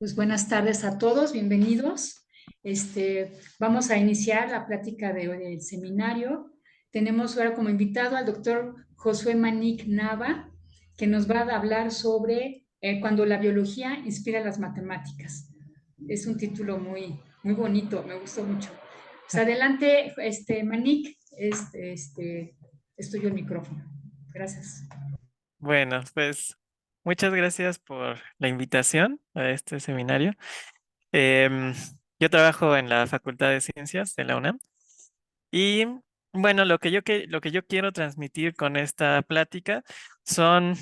Pues buenas tardes a todos, bienvenidos. Vamos a iniciar la plática del seminario. Tenemos ahora como invitado al doctor Josué Manic Nava, que nos va a hablar sobre cuando la biología inspira las matemáticas. Es un título muy bonito, me gustó mucho. Pues adelante, Manic, es tuyo el micrófono. Gracias. Bueno, pues muchas gracias por la invitación a este seminario. Em, yo trabajo en la Facultad de Ciencias de la UNAM y bueno, lo que yo quiero transmitir con esta plática son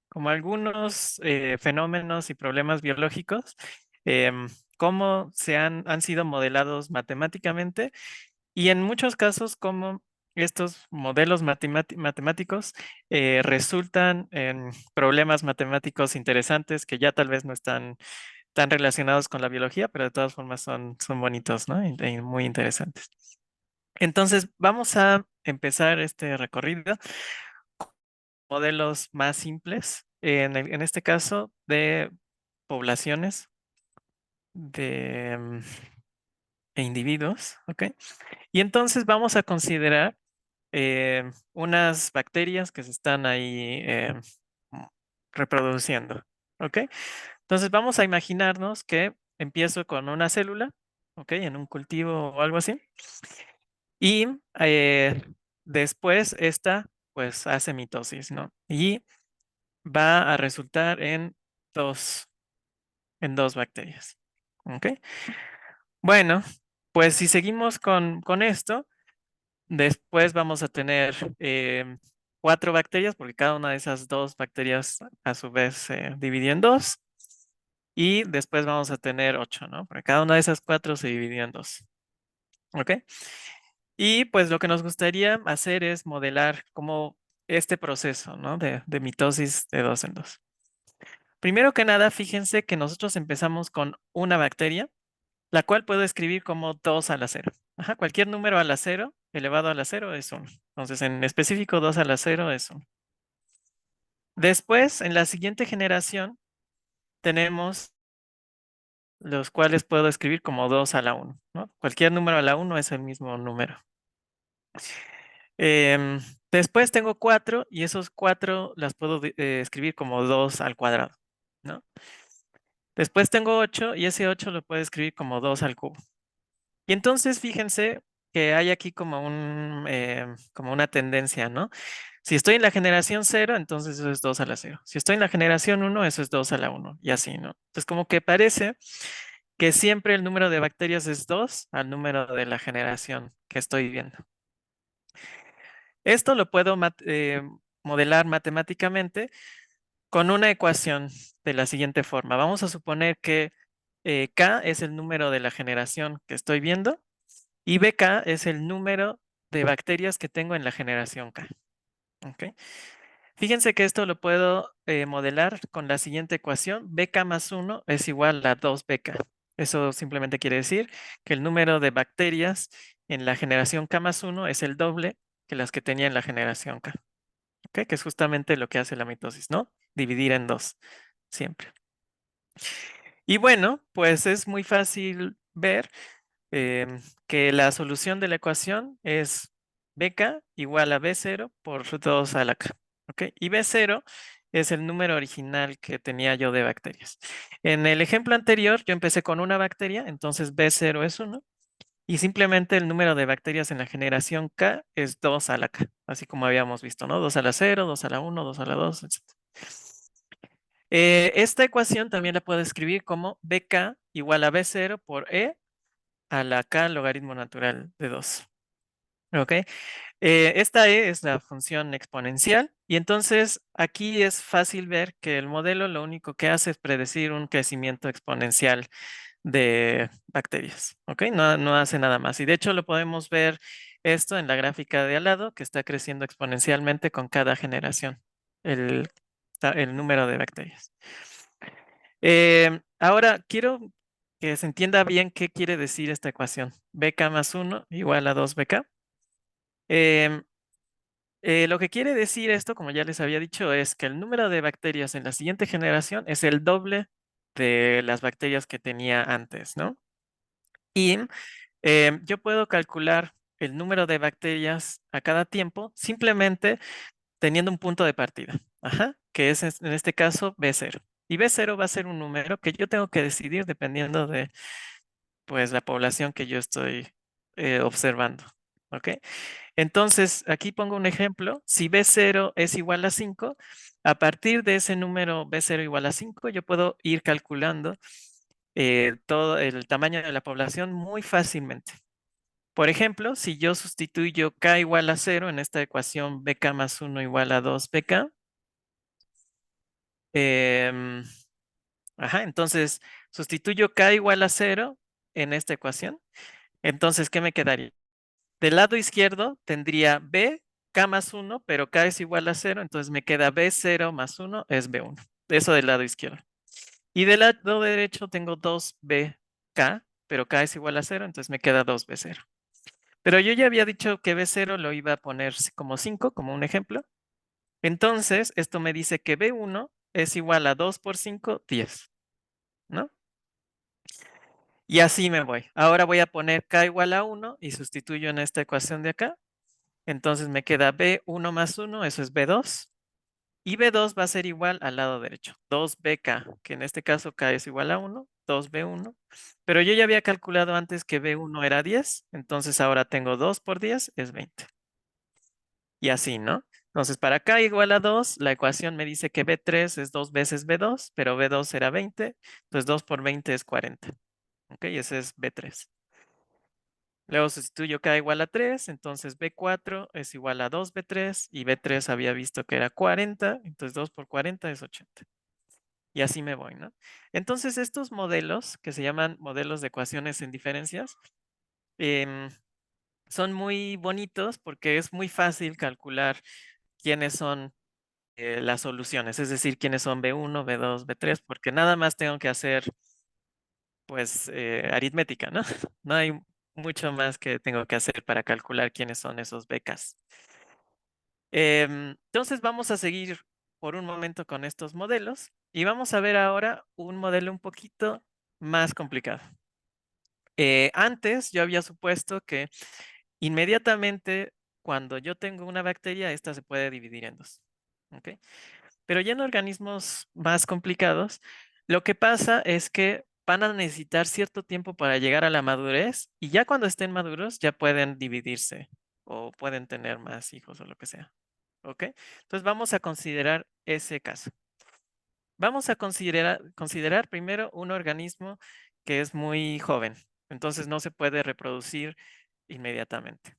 como algunos fenómenos y problemas biológicos, em, cómo han sido modelados matemáticamente y en muchos casos, como estos modelos matemáticos resultan en problemas matemáticos interesantes que ya tal vez no están tan relacionados con la biología, pero de todas formas son bonitos, ¿no? Y muy interesantes. Entonces, vamos a empezar este recorrido con modelos más simples, en este caso de poblaciones de individuos, ¿ok? Y entonces vamos a considerar unas bacterias que se están ahí mm, reproduciendo. ¿Ok? Entonces vamos a imaginarnos que empiezo con una célula, ¿ok? En un cultivo o algo así. Y después esta pues hace mitosis, ¿no? Y va a resultar dos, en dos bacterias. ¿Ok? Bueno, pues si seguimos con esto. Después vamos a tener cuatro bacterias, porque cada una de esas dos bacterias a su vez se dividió en dos. Y después vamos a tener ocho, ¿no? Porque cada una de esas cuatro se dividió en dos. ¿Ok? Y pues lo que nos gustaría hacer es modelar como este proceso, ¿no? De mitosis de dos en dos. Primero que nada, fíjense que nosotros empezamos con una bacteria, la cual puedo escribir como 2 a la cero. Ajá, cualquier número a la cero elevado a la cero es 1. Entonces, en específico, 2 a la cero es 1. Después, en la siguiente generación, tenemos los cuales puedo escribir como 2 a la uno, ¿no? Cualquier número a la uno es el mismo número. Em, Después tengo 4 y esos 4 las puedo escribir como 2 al cuadrado, ¿no? Después tengo 8 y ese 8 lo puedo escribir como 2 al cubo. Y entonces fíjense que hay aquí como una tendencia, ¿no? Si estoy en la generación cero, entonces eso es 2 a la cero. Si estoy en la generación uno, eso es 2 a la uno. Y así, ¿no? Entonces como que parece que siempre el número de bacterias es 2 al número de la generación que estoy viendo. Esto lo puedo modelar matemáticamente con una ecuación de la siguiente forma. Vamos a suponer que K es el número de la generación que estoy viendo. Y BK es el número de bacterias que tengo en la generación K. ¿Ok? Fíjense que esto lo puedo modelar con la siguiente ecuación. BK más 1 es igual a 2BK. Eso simplemente quiere decir que el número de bacterias en la generación K más 1 es el doble que las que tenía en la generación K. ¿Ok? Que es justamente lo que hace la mitosis, ¿no? Dividir en dos, siempre. Y bueno, pues es muy fácil ver que la solución de la ecuación es BK igual a B0 por 2 a la K. ¿Ok? Y B0 es el número original que tenía yo de bacterias. En el ejemplo anterior, yo empecé con una bacteria, entonces B0 es 1. Y simplemente el número de bacterias en la generación K es 2 a la K, así como habíamos visto, ¿no? 2 a la 0, 2 a la 1, 2 a la 2, etc. Esta ecuación también la puedo escribir como BK igual a B0 por E a la K logaritmo natural de 2. ¿Ok? Esta E es la función exponencial y entonces aquí es fácil ver que el modelo lo único que hace es predecir un crecimiento exponencial de bacterias. ¿Ok? No hace nada más. Y de hecho lo podemos ver esto en la gráfica de al lado que está creciendo exponencialmente con cada generación, el, el número de bacterias. Ahora quiero que se entienda bien qué quiere decir esta ecuación. BK más 1 igual a 2BK. Em, lo que quiere decir esto, como ya les había dicho, es que el número de bacterias en la siguiente generación es el doble de las bacterias que tenía antes, ¿no? Y yo puedo calcular el número de bacterias a cada tiempo simplemente teniendo un punto de partida, ajá, que es en este caso B0. Y B0 va a ser un número que yo tengo que decidir dependiendo de, pues, la población que yo estoy observando, ¿ok? Entonces, aquí pongo un ejemplo. Si B0 es igual a 5, a partir de ese número B0 igual a 5, yo puedo ir calculando todo el tamaño de la población muy fácilmente. Por ejemplo, si yo sustituyo K igual a 0 en esta ecuación BK más 1 igual a 2 BK, em, ajá, entonces sustituyo K igual a 0 en esta ecuación. Entonces, ¿qué me quedaría? Del lado izquierdo tendría B, K más 1, pero K es igual a 0, entonces me queda B0 más 1 es B1. Eso del lado izquierdo. Y del lado derecho tengo 2BK, pero K es igual a 0, entonces me queda 2B0. Pero yo ya había dicho que B0 lo iba a poner como 5, como un ejemplo. Entonces, esto me dice que B1 es igual a 2 por 5, 10, ¿no? Y así me voy. Ahora voy a poner K igual a 1 y sustituyo en esta ecuación de acá. Entonces me queda B1 más 1, eso es B2. Y B2 va a ser igual al lado derecho, 2BK, que en este caso K es igual a 1, 2B1. Pero yo ya había calculado antes que B1 era 10, entonces ahora tengo 2 por 10 es 20. Y así, ¿no? Entonces para K igual a 2, la ecuación me dice que B3 es 2 veces B2, pero B2 era 20, entonces 2 por 20 es 40. ¿Ok? Ese es B3. Luego sustituyo K igual a 3, entonces B4 es igual a 2B3 y B3 había visto que era 40, entonces 2 por 40 es 80. Y así me voy, ¿no? Entonces estos modelos, que se llaman modelos de ecuaciones en diferencias, em, son muy bonitos porque es muy fácil calcular quiénes son las soluciones, es decir, quiénes son B1, B2, B3, porque nada más tengo que hacer, pues, aritmética, ¿no? No hay mucho más que tengo que hacer para calcular quiénes son esos becas. Entonces vamos a seguir por un momento con estos modelos y vamos a ver ahora un modelo un poquito más complicado. Antes yo había supuesto que inmediatamente cuando yo tengo una bacteria, esta se puede dividir en dos. ¿Ok? Pero ya en organismos más complicados, lo que pasa es que van a necesitar cierto tiempo para llegar a la madurez y ya cuando estén maduros ya pueden dividirse o pueden tener más hijos o lo que sea. ¿Ok? Entonces vamos a considerar ese caso. Vamos a considerar primero un organismo que es muy joven, entonces no se puede reproducir inmediatamente.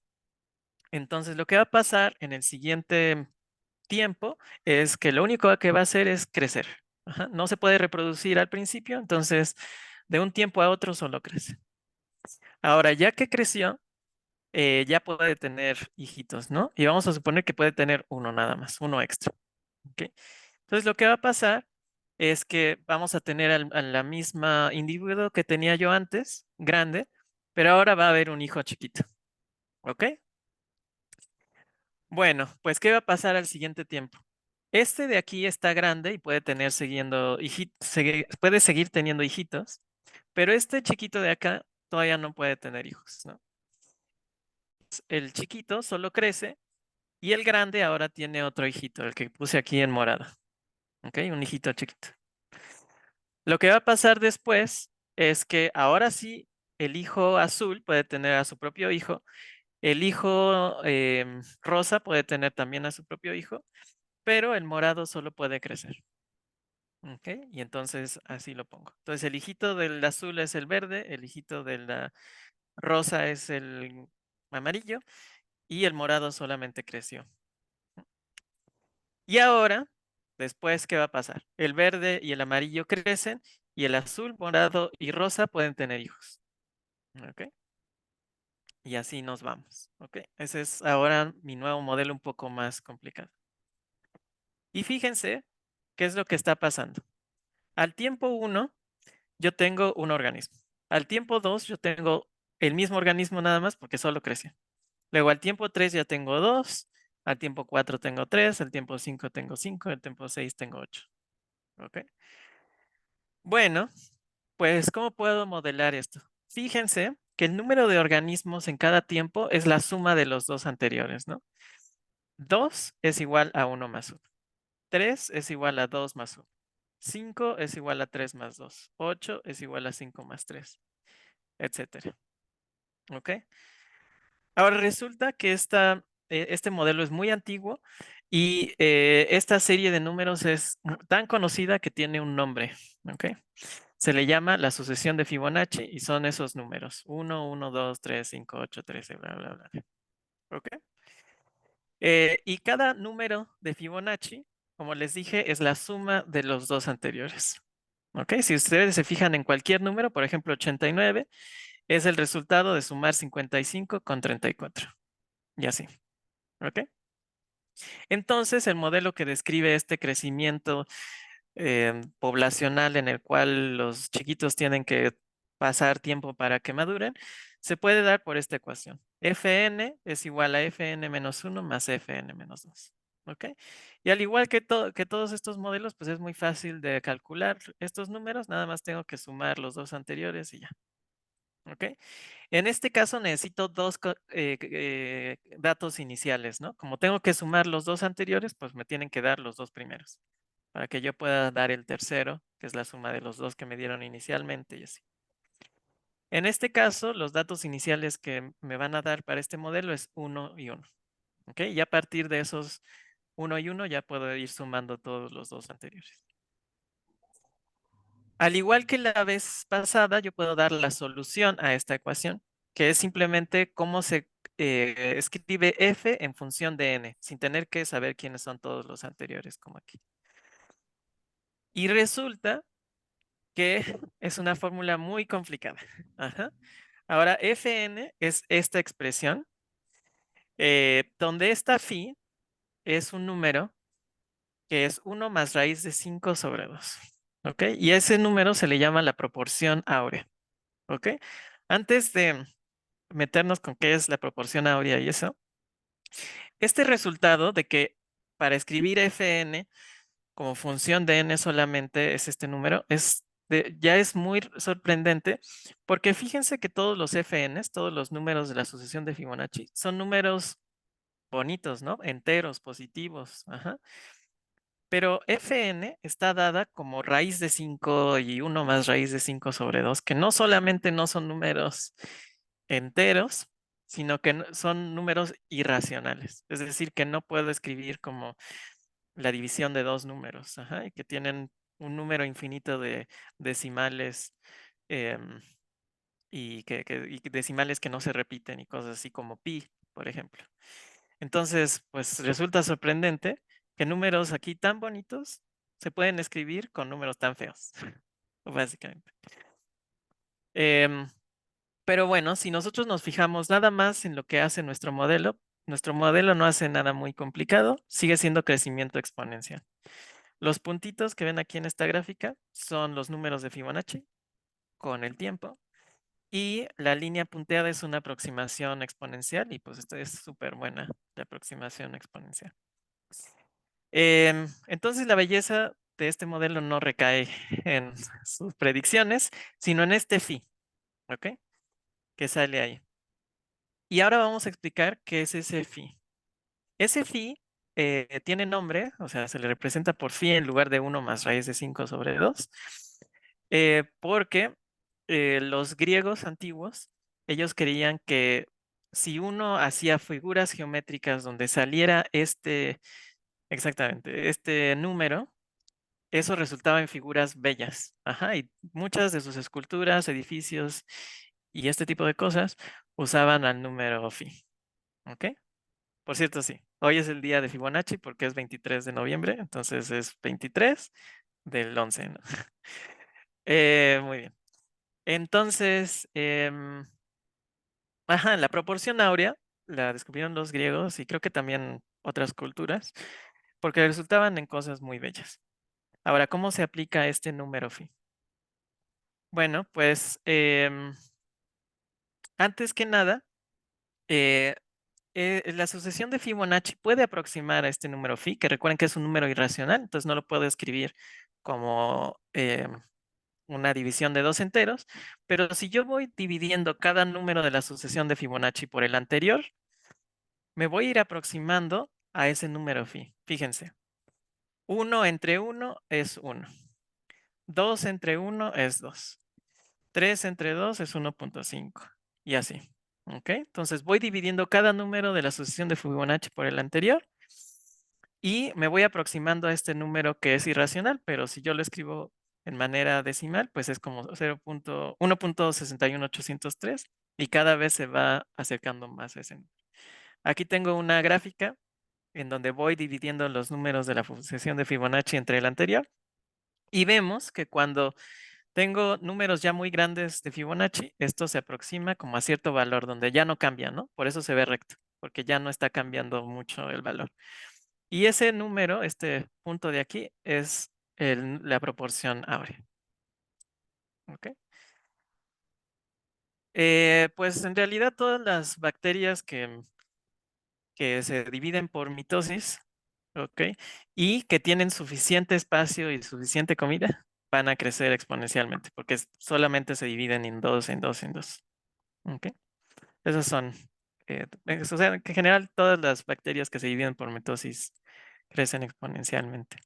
Entonces lo que va a pasar en el siguiente tiempo es que lo único que va a hacer es crecer. Ajá, no se puede reproducir al principio, entonces de un tiempo a otro solo crece. Ahora, ya que creció, ya puede tener hijitos, ¿no? Y vamos a suponer que puede tener uno nada más, uno extra. ¿Ok? Entonces, lo que va a pasar es que vamos a tener a la misma individuo que tenía yo antes, grande, pero ahora va a haber un hijo chiquito. ¿Ok? Bueno, pues, ¿qué va a pasar al siguiente tiempo? Este de aquí está grande y puede tener puede seguir teniendo hijitos, pero este chiquito de acá todavía no puede tener hijos, ¿no? El chiquito solo crece y el grande ahora tiene otro hijito, el que puse aquí en morado, ¿ok? Un hijito chiquito. Lo que va a pasar después es que ahora sí el hijo azul puede tener a su propio hijo, el hijo rosa puede tener también a su propio hijo, pero el morado solo puede crecer. ¿Ok? Y entonces así lo pongo. Entonces el hijito del azul es el verde, el hijito de la rosa es el amarillo y el morado solamente creció. Y ahora, después, ¿qué va a pasar? El verde y el amarillo crecen y el azul, morado y rosa pueden tener hijos. ¿Ok? Y así nos vamos. ¿Ok? Ese es ahora mi nuevo modelo un poco más complicado. Y fíjense qué es lo que está pasando. Al tiempo 1, yo tengo un organismo. Al tiempo 2, yo tengo el mismo organismo nada más porque solo creció. Luego al tiempo 3 ya tengo 2, al tiempo 4 tengo 3, al tiempo 5 tengo 5, al tiempo 6 tengo 8. ¿Ok? Bueno, pues, ¿cómo puedo modelar esto? Fíjense que el número de organismos en cada tiempo es la suma de los dos anteriores, ¿no? 2 es igual a 1 más 1. 3 es igual a 2 más 1. 5 es igual a 3 más 2. 8 es igual a 5 más 3, etcétera. ¿Ok? Ahora resulta que este modelo es muy antiguo y esta serie de números es tan conocida que tiene un nombre. ¿Ok? Se le llama la sucesión de Fibonacci y son esos números. 1, 1, 2, 3, 5, 8, 13, bla, bla, bla. ¿Ok? Y cada número de Fibonacci, como les dije, es la suma de los dos anteriores. ¿Ok? Si ustedes se fijan en cualquier número, por ejemplo, 89, es el resultado de sumar 55 con 34. Y así. ¿Ok? Entonces, el modelo que describe este crecimiento poblacional en el cual los chiquitos tienen que pasar tiempo para que maduren, se puede dar por esta ecuación. Fn es igual a Fn menos 1 más Fn menos 2. ¿Ok? Y al igual que todos estos modelos, pues es muy fácil de calcular estos números, nada más tengo que sumar los dos anteriores y ya. ¿Ok? En este caso necesito dos datos iniciales, ¿no? Como tengo que sumar los dos anteriores, pues me tienen que dar los dos primeros para que yo pueda dar el tercero, que es la suma de los dos que me dieron inicialmente y así. En este caso, los datos iniciales que me van a dar para este modelo es 1 y 1. ¿Ok? Y a partir de esos 1 y 1 ya puedo ir sumando todos los dos anteriores. Al igual que la vez pasada, yo puedo dar la solución a esta ecuación, que es simplemente cómo se escribe f en función de n, sin tener que saber quiénes son todos los anteriores, como aquí. Y resulta que es una fórmula muy complicada. Ajá. Ahora, Fn es esta expresión, donde esta phi es un número que es 1 más raíz de 5 sobre 2. ¿Ok? Y ese número se le llama la proporción áurea. ¿Ok? Antes de meternos con qué es la proporción áurea y eso, este resultado de que para escribir Fn como función de n solamente es este número, ya es muy sorprendente porque fíjense que todos los Fns, todos los números de la sucesión de Fibonacci, son números bonitos, ¿no? Enteros, positivos. Ajá. Pero Fn está dada como raíz de 5 y 1 más raíz de 5 sobre 2, que no solamente no son números enteros, sino que son números irracionales. Es decir, que no puedo escribir como la división de dos números, ajá, y que tienen un número infinito de decimales em, y decimales que no se repiten y cosas así como pi, por ejemplo. Entonces, pues resulta sorprendente que números aquí tan bonitos se pueden escribir con números tan feos, básicamente. Em, pero bueno, si nosotros nos fijamos nada más en lo que hace nuestro modelo no hace nada muy complicado, sigue siendo crecimiento exponencial. Los puntitos que ven aquí en esta gráfica son los números de Fibonacci con el tiempo y la línea punteada es una aproximación exponencial y pues esta es súper buena la aproximación exponencial. Entonces la belleza de este modelo no recae en sus predicciones, sino en este phi, ¿ok? Que sale ahí. Y ahora vamos a explicar qué es ese phi. Ese phi tiene nombre, o sea, se le representa por phi en lugar de 1 más raíz de 5 sobre 2, porque los griegos antiguos, ellos creían que si uno hacía figuras geométricas donde saliera exactamente, este número, eso resultaba en figuras bellas. Ajá, y muchas de sus esculturas, edificios y este tipo de cosas usaban al número phi. ¿Ok? Por cierto, sí. Hoy es el día de Fibonacci porque es 23 de noviembre, entonces es 23 del 11, ¿no? Muy bien. Entonces, ajá, la proporción áurea la descubrieron los griegos y creo que también otras culturas, porque resultaban en cosas muy bellas. Ahora, ¿cómo se aplica este número phi? Bueno, pues antes que nada, eh, la sucesión de Fibonacci puede aproximar a este número phi, que recuerden que es un número irracional, entonces no lo puedo escribir como una división de dos enteros, pero si yo voy dividiendo cada número de la sucesión de Fibonacci por el anterior, me voy a ir aproximando a ese número phi. Fíjense, 1 entre 1 es 1, 2 entre 1 es 2, 3 entre 2 es 1.5 y así. ¿Ok? Entonces voy dividiendo cada número de la sucesión de Fibonacci por el anterior y me voy aproximando a este número que es irracional, pero si yo lo escribo en manera decimal, pues es como 1.61803 y cada vez se va acercando más a ese número. Aquí tengo una gráfica en donde voy dividiendo los números de la sucesión de Fibonacci entre el anterior y vemos que cuando tengo números ya muy grandes de Fibonacci, esto se aproxima como a cierto valor donde ya no cambia, ¿no? Por eso se ve recto, porque ya no está cambiando mucho el valor. Y ese número, este punto de aquí, es la proporción áurea. ¿Ok? Pues en realidad todas las bacterias que se dividen por mitosis, ¿ok? Y que tienen suficiente espacio y suficiente comida, van a crecer exponencialmente, porque solamente se dividen en dos, en dos, en dos. ¿Ok? Esas son, o sea, que en general todas las bacterias que se dividen por mitosis crecen exponencialmente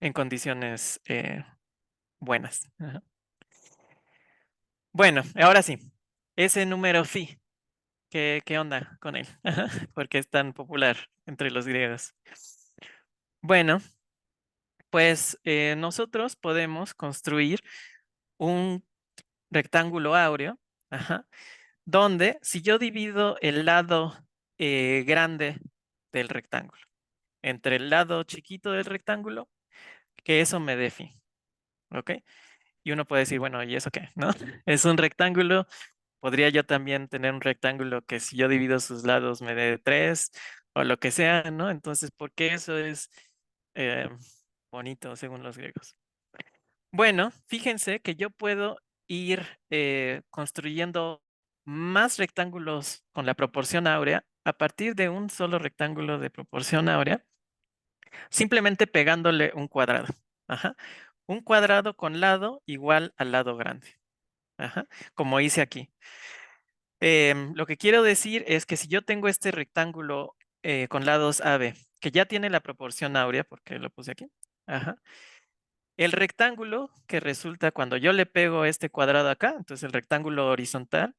en condiciones buenas. Ajá. Bueno, ahora sí, ese número phi, ¿qué onda con él? Ajá, porque es tan popular entre los griegos. Bueno, pues nosotros podemos construir un rectángulo áureo, ajá, donde si yo divido el lado grande del rectángulo entre el lado chiquito del rectángulo, que eso me dé phi, ¿ok? Y uno puede decir, bueno, ¿y eso qué? ¿No? Es un rectángulo. Podría yo también tener un rectángulo que si yo divido sus lados me dé 3 o lo que sea, ¿no? Entonces, ¿por qué eso es eh, bonito según los griegos? Bueno, fíjense que yo puedo ir construyendo más rectángulos con la proporción áurea a partir de un solo rectángulo de proporción áurea, simplemente pegándole un cuadrado. Ajá. Un cuadrado con lado igual al lado grande. Ajá. Como hice aquí. Lo que quiero decir es que si yo tengo este rectángulo con lados AB, que ya tiene la proporción áurea, porque lo puse aquí, ajá, el rectángulo que resulta cuando yo le pego este cuadrado acá, entonces el rectángulo horizontal,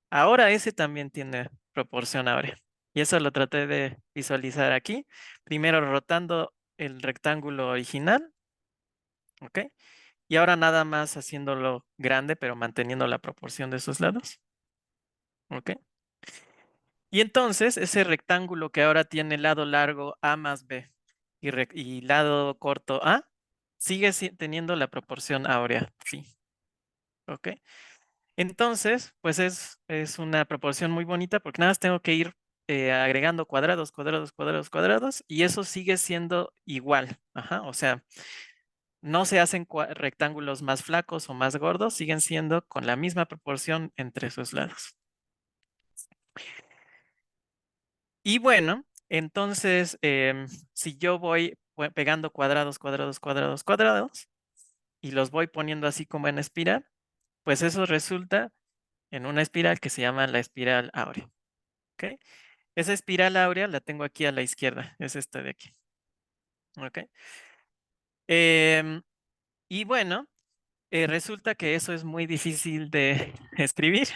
ahora ese también tiene proporción áurea. Y eso lo traté de visualizar aquí, primero rotando el rectángulo original, ¿ok? Y ahora nada más haciéndolo grande, pero manteniendo la proporción de sus lados, ¿ok? Y entonces ese rectángulo que ahora tiene lado largo A más B y lado corto A, sigue teniendo la proporción áurea, sí. ¿Ok? Entonces, pues es una proporción muy bonita porque nada más tengo que ir agregando cuadrados, cuadrados, cuadrados, cuadrados y eso sigue siendo igual. Ajá, o sea, no se hacen rectángulos más flacos o más gordos, siguen siendo con la misma proporción entre sus lados. Y bueno, entonces, si yo voy pegando cuadrados, cuadrados, cuadrados, cuadrados, y los voy poniendo así como en espiral, pues eso resulta en una espiral que se llama la espiral áurea. ¿Ok? Esa espiral áurea la tengo aquí a la izquierda, es esta de aquí. ¿Ok? Em, y bueno, resulta que eso es muy difícil de escribir,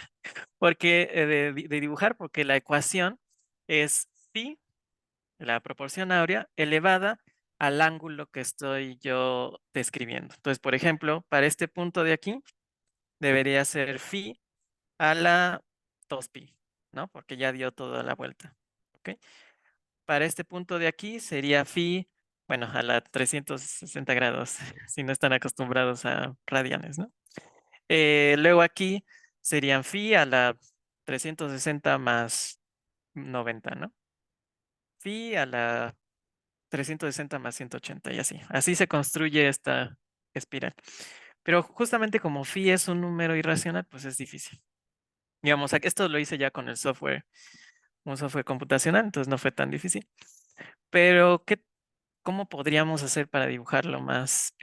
porque de dibujar, porque la ecuación es phi, la proporción áurea, elevada al ángulo que estoy yo describiendo. Entonces, por ejemplo, para este punto de aquí, debería ser phi a la 2pi, ¿no? Porque ya dio toda la vuelta. ¿Ok? Para este punto de aquí sería phi, bueno, a la 360 grados, si no están acostumbrados a radianes, ¿no? Luego aquí serían phi a la 360 más 90, ¿no? Phi a la 360 más 180 y así. Así se construye esta espiral. Pero justamente como phi es un número irracional, pues es difícil. Digamos, esto lo hice ya con el software, un software computacional, entonces no fue tan difícil. Pero, ¿cómo podríamos hacer para dibujarlo más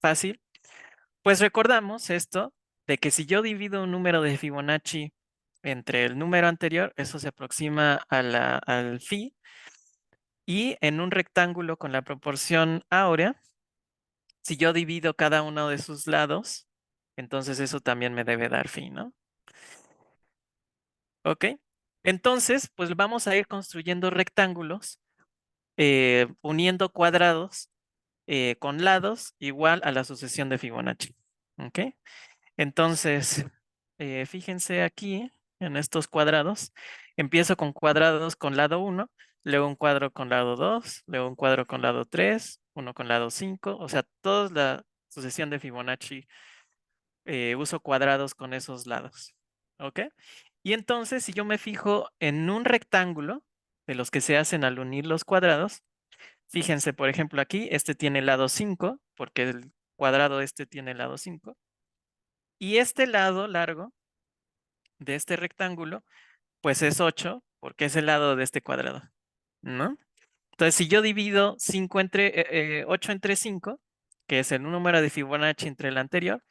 fácil? Pues recordamos esto de que si yo divido un número de Fibonacci entre el número anterior, eso se aproxima al phi, y en un rectángulo con la proporción áurea, si yo divido cada uno de sus lados, entonces eso también me debe dar phi, ¿no? ¿Ok? Entonces, pues vamos a ir construyendo rectángulos, uniendo cuadrados con lados igual a la sucesión de Fibonacci. ¿Ok? Entonces, fíjense aquí en estos cuadrados. Empiezo con cuadrados con lado 1, luego un cuadro con lado 2, luego un cuadro con lado 3, uno con lado 5. O sea, toda la sucesión de Fibonacci uso cuadrados con esos lados. ¿Ok? Y entonces, si yo me fijo en un rectángulo de los que se hacen al unir los cuadrados, fíjense, por ejemplo, aquí, este tiene lado 5, porque el cuadrado este tiene lado 5. Y este lado largo de este rectángulo, pues es 8, porque es el lado de este cuadrado, ¿no? Entonces, si yo divido 8 entre 5, que es el número de Fibonacci entre el anterior,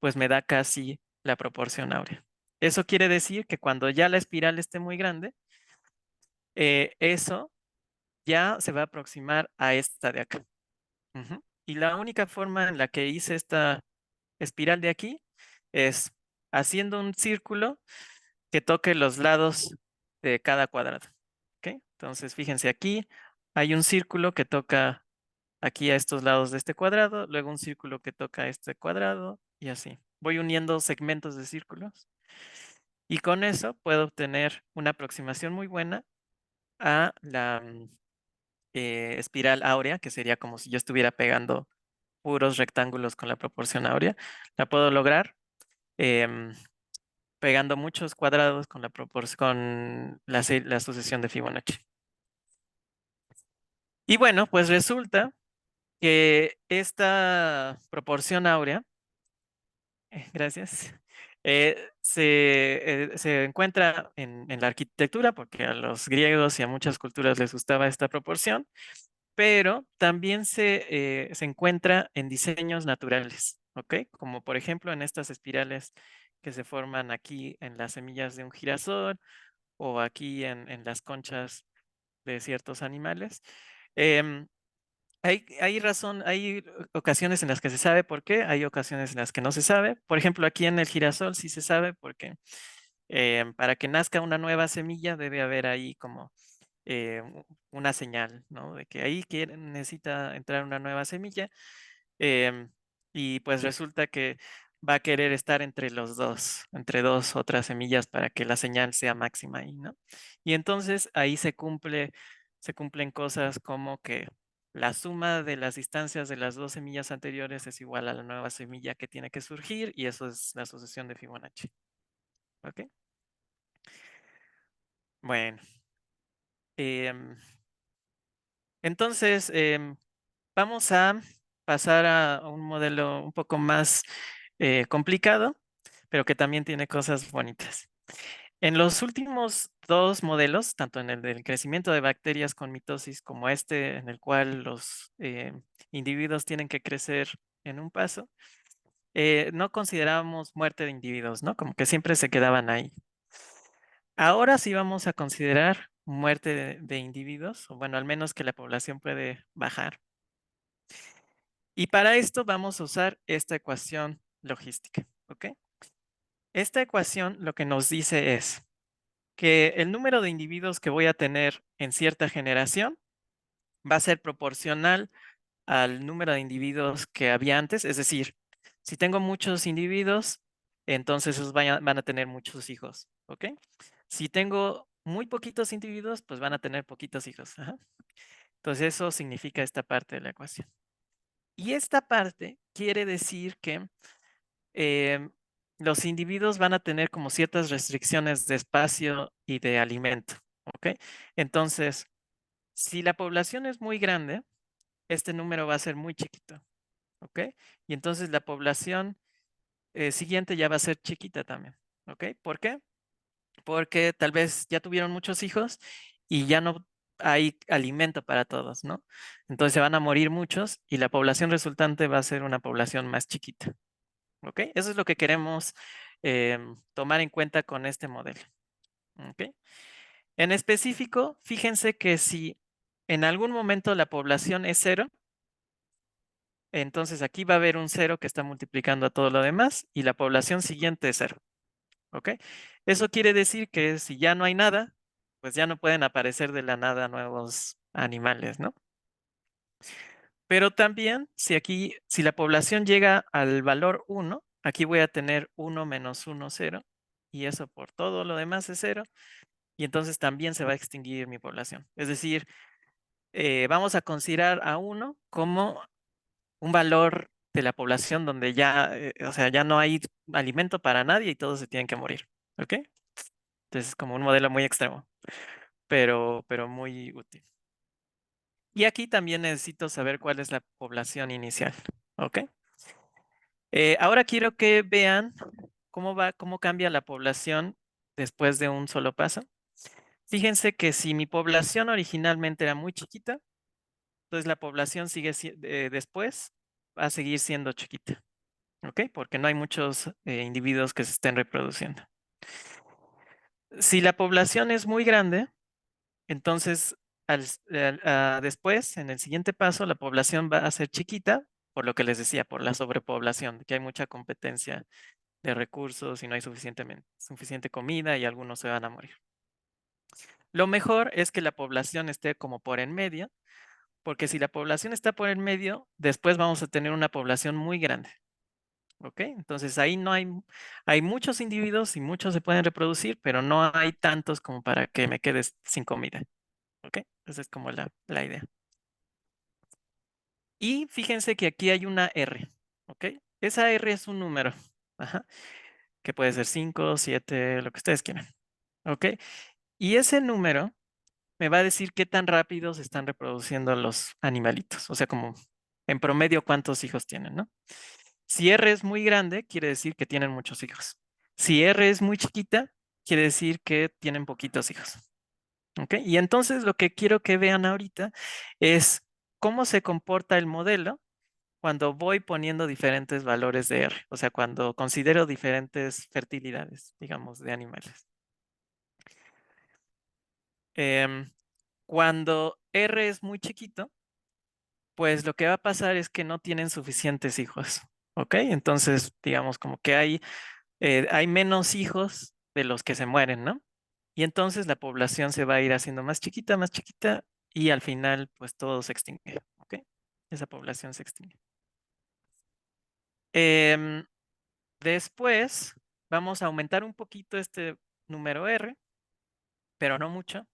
pues me da casi la proporción áurea. Eso quiere decir que cuando ya la espiral esté muy grande, eso ya se va a aproximar a esta de acá. Ujú. Y la única forma en la que hice esta espiral de aquí es haciendo un círculo que toque los lados de cada cuadrado. ¿Ok? Entonces, fíjense aquí, hay un círculo que toca aquí a estos lados de este cuadrado, luego un círculo que toca este cuadrado y así. Voy uniendo segmentos de círculos y con eso puedo obtener una aproximación muy buena a la espiral áurea, que sería como si yo estuviera pegando puros rectángulos con la proporción áurea. La puedo lograr em, pegando muchos cuadrados con con la sucesión de Fibonacci. Y bueno, pues resulta que esta proporción áurea, gracias, se encuentra en la arquitectura, porque a los griegos y a muchas culturas les gustaba esta proporción, pero también se encuentra en diseños naturales, ¿ok? Como por ejemplo en estas espirales que se forman aquí en las semillas de un girasol o aquí en las conchas de ciertos animales. Em, hay ocasiones en las que se sabe por qué, hay ocasiones en las que no se sabe. Por ejemplo, aquí en el girasol sí se sabe porque para que nazca una nueva semilla debe haber ahí como una señal, ¿no? De que ahí necesita entrar una nueva semilla. em, y pues resulta que va a querer estar entre los dos, entre dos otras semillas para que la señal sea máxima ahí, ¿no? Y entonces ahí se cumplen cosas como que la suma de las distancias de las dos semillas anteriores es igual a la nueva semilla que tiene que surgir y eso es la sucesión de Fibonacci. ¿Ok? Bueno, em, entonces vamos a pasar a un modelo un poco más complicado, pero que también tiene cosas bonitas. En los últimos dos modelos, tanto en el del crecimiento de bacterias con mitosis como este en el cual los individuos tienen que crecer en un paso, no considerábamos muerte de individuos, ¿no? Como que siempre se quedaban ahí. Ahora sí vamos a considerar muerte de individuos, o bueno, al menos que la población puede bajar. Y para esto vamos a usar esta ecuación logística, ¿ok? Esta ecuación lo que nos dice es que el número de individuos que voy a tener en cierta generación va a ser proporcional al número de individuos que había antes. Es decir, si tengo muchos individuos, entonces esos van a tener muchos hijos, ¿ok? Si tengo muy poquitos individuos, pues van a tener poquitos hijos. Ajá. Entonces eso significa esta parte de la ecuación. Y esta parte quiere decir que em, los individuos van a tener como ciertas restricciones de espacio y de alimento, ¿ok? Entonces, si la población es muy grande, este número va a ser muy chiquito, ¿ok? Y entonces la población siguiente ya va a ser chiquita también, ¿ok? ¿Por qué? Porque tal vez ya tuvieron muchos hijos y ya no hay alimento para todos, ¿no? Entonces se van a morir muchos y la población resultante va a ser una población más chiquita. ¿Ok? Eso es lo que queremos tomar en cuenta con este modelo. ¿Ok? En específico, fíjense que si en algún momento la población es cero, entonces aquí va a haber un cero que está multiplicando a todo lo demás y la población siguiente es cero. ¿Ok? Eso quiere decir que si ya no hay nada, pues ya no pueden aparecer de la nada nuevos animales, ¿no? Pero también, si la población llega al valor 1, aquí voy a tener 1 menos 1, 0, y eso por todo lo demás es 0, y entonces también se va a extinguir mi población. Es decir, vamos a considerar a 1 como un valor de la población donde ya, o sea, ya no hay alimento para nadie y todos se tienen que morir. ¿Ok? Entonces es como un modelo muy extremo, pero muy útil. Y aquí también necesito saber cuál es la población inicial. ¿Ok? Ahora quiero que vean cómo cambia la población después de un solo paso. Fíjense que si mi población originalmente era muy chiquita, entonces la población después va a seguir siendo chiquita, ¿ok? Porque no hay muchos individuos que se estén reproduciendo. Si la población es muy grande, entonces después, en el siguiente paso, la población va a ser chiquita, por lo que les decía, por la sobrepoblación, que hay mucha competencia de recursos y no hay suficiente comida y algunos se van a morir. Lo mejor es que la población esté como por en medio, porque si la población está por en medio, después vamos a tener una población muy grande. ¿Ok? Entonces ahí no hay muchos individuos y muchos se pueden reproducir, pero no hay tantos como para que me quedes sin comida. ¿Ok? Esa es como la idea. Y fíjense que aquí hay una R. ¿Ok? Esa R es un número. Ajá, que puede ser 5, 7, lo que ustedes quieran. ¿Ok? Y ese número me va a decir qué tan rápido se están reproduciendo los animalitos. O sea, como en promedio cuántos hijos tienen, ¿no? Si R es muy grande, quiere decir que tienen muchos hijos. Si R es muy chiquita, quiere decir que tienen poquitos hijos. ¿Ok? Y entonces lo que quiero que vean ahorita es cómo se comporta el modelo cuando voy poniendo diferentes valores de R. O sea, cuando considero diferentes fertilidades, digamos, de animales. Em, Cuando R es muy chiquito, pues lo que va a pasar es que no tienen suficientes hijos. ¿Ok? Entonces, digamos, como que hay menos hijos de los que se mueren, ¿no? Y entonces la población se va a ir haciendo más chiquita, y al final, pues todo se extingue. ¿Ok? Esa población se extingue. Em, Después, vamos a aumentar un poquito este número R, pero no mucho.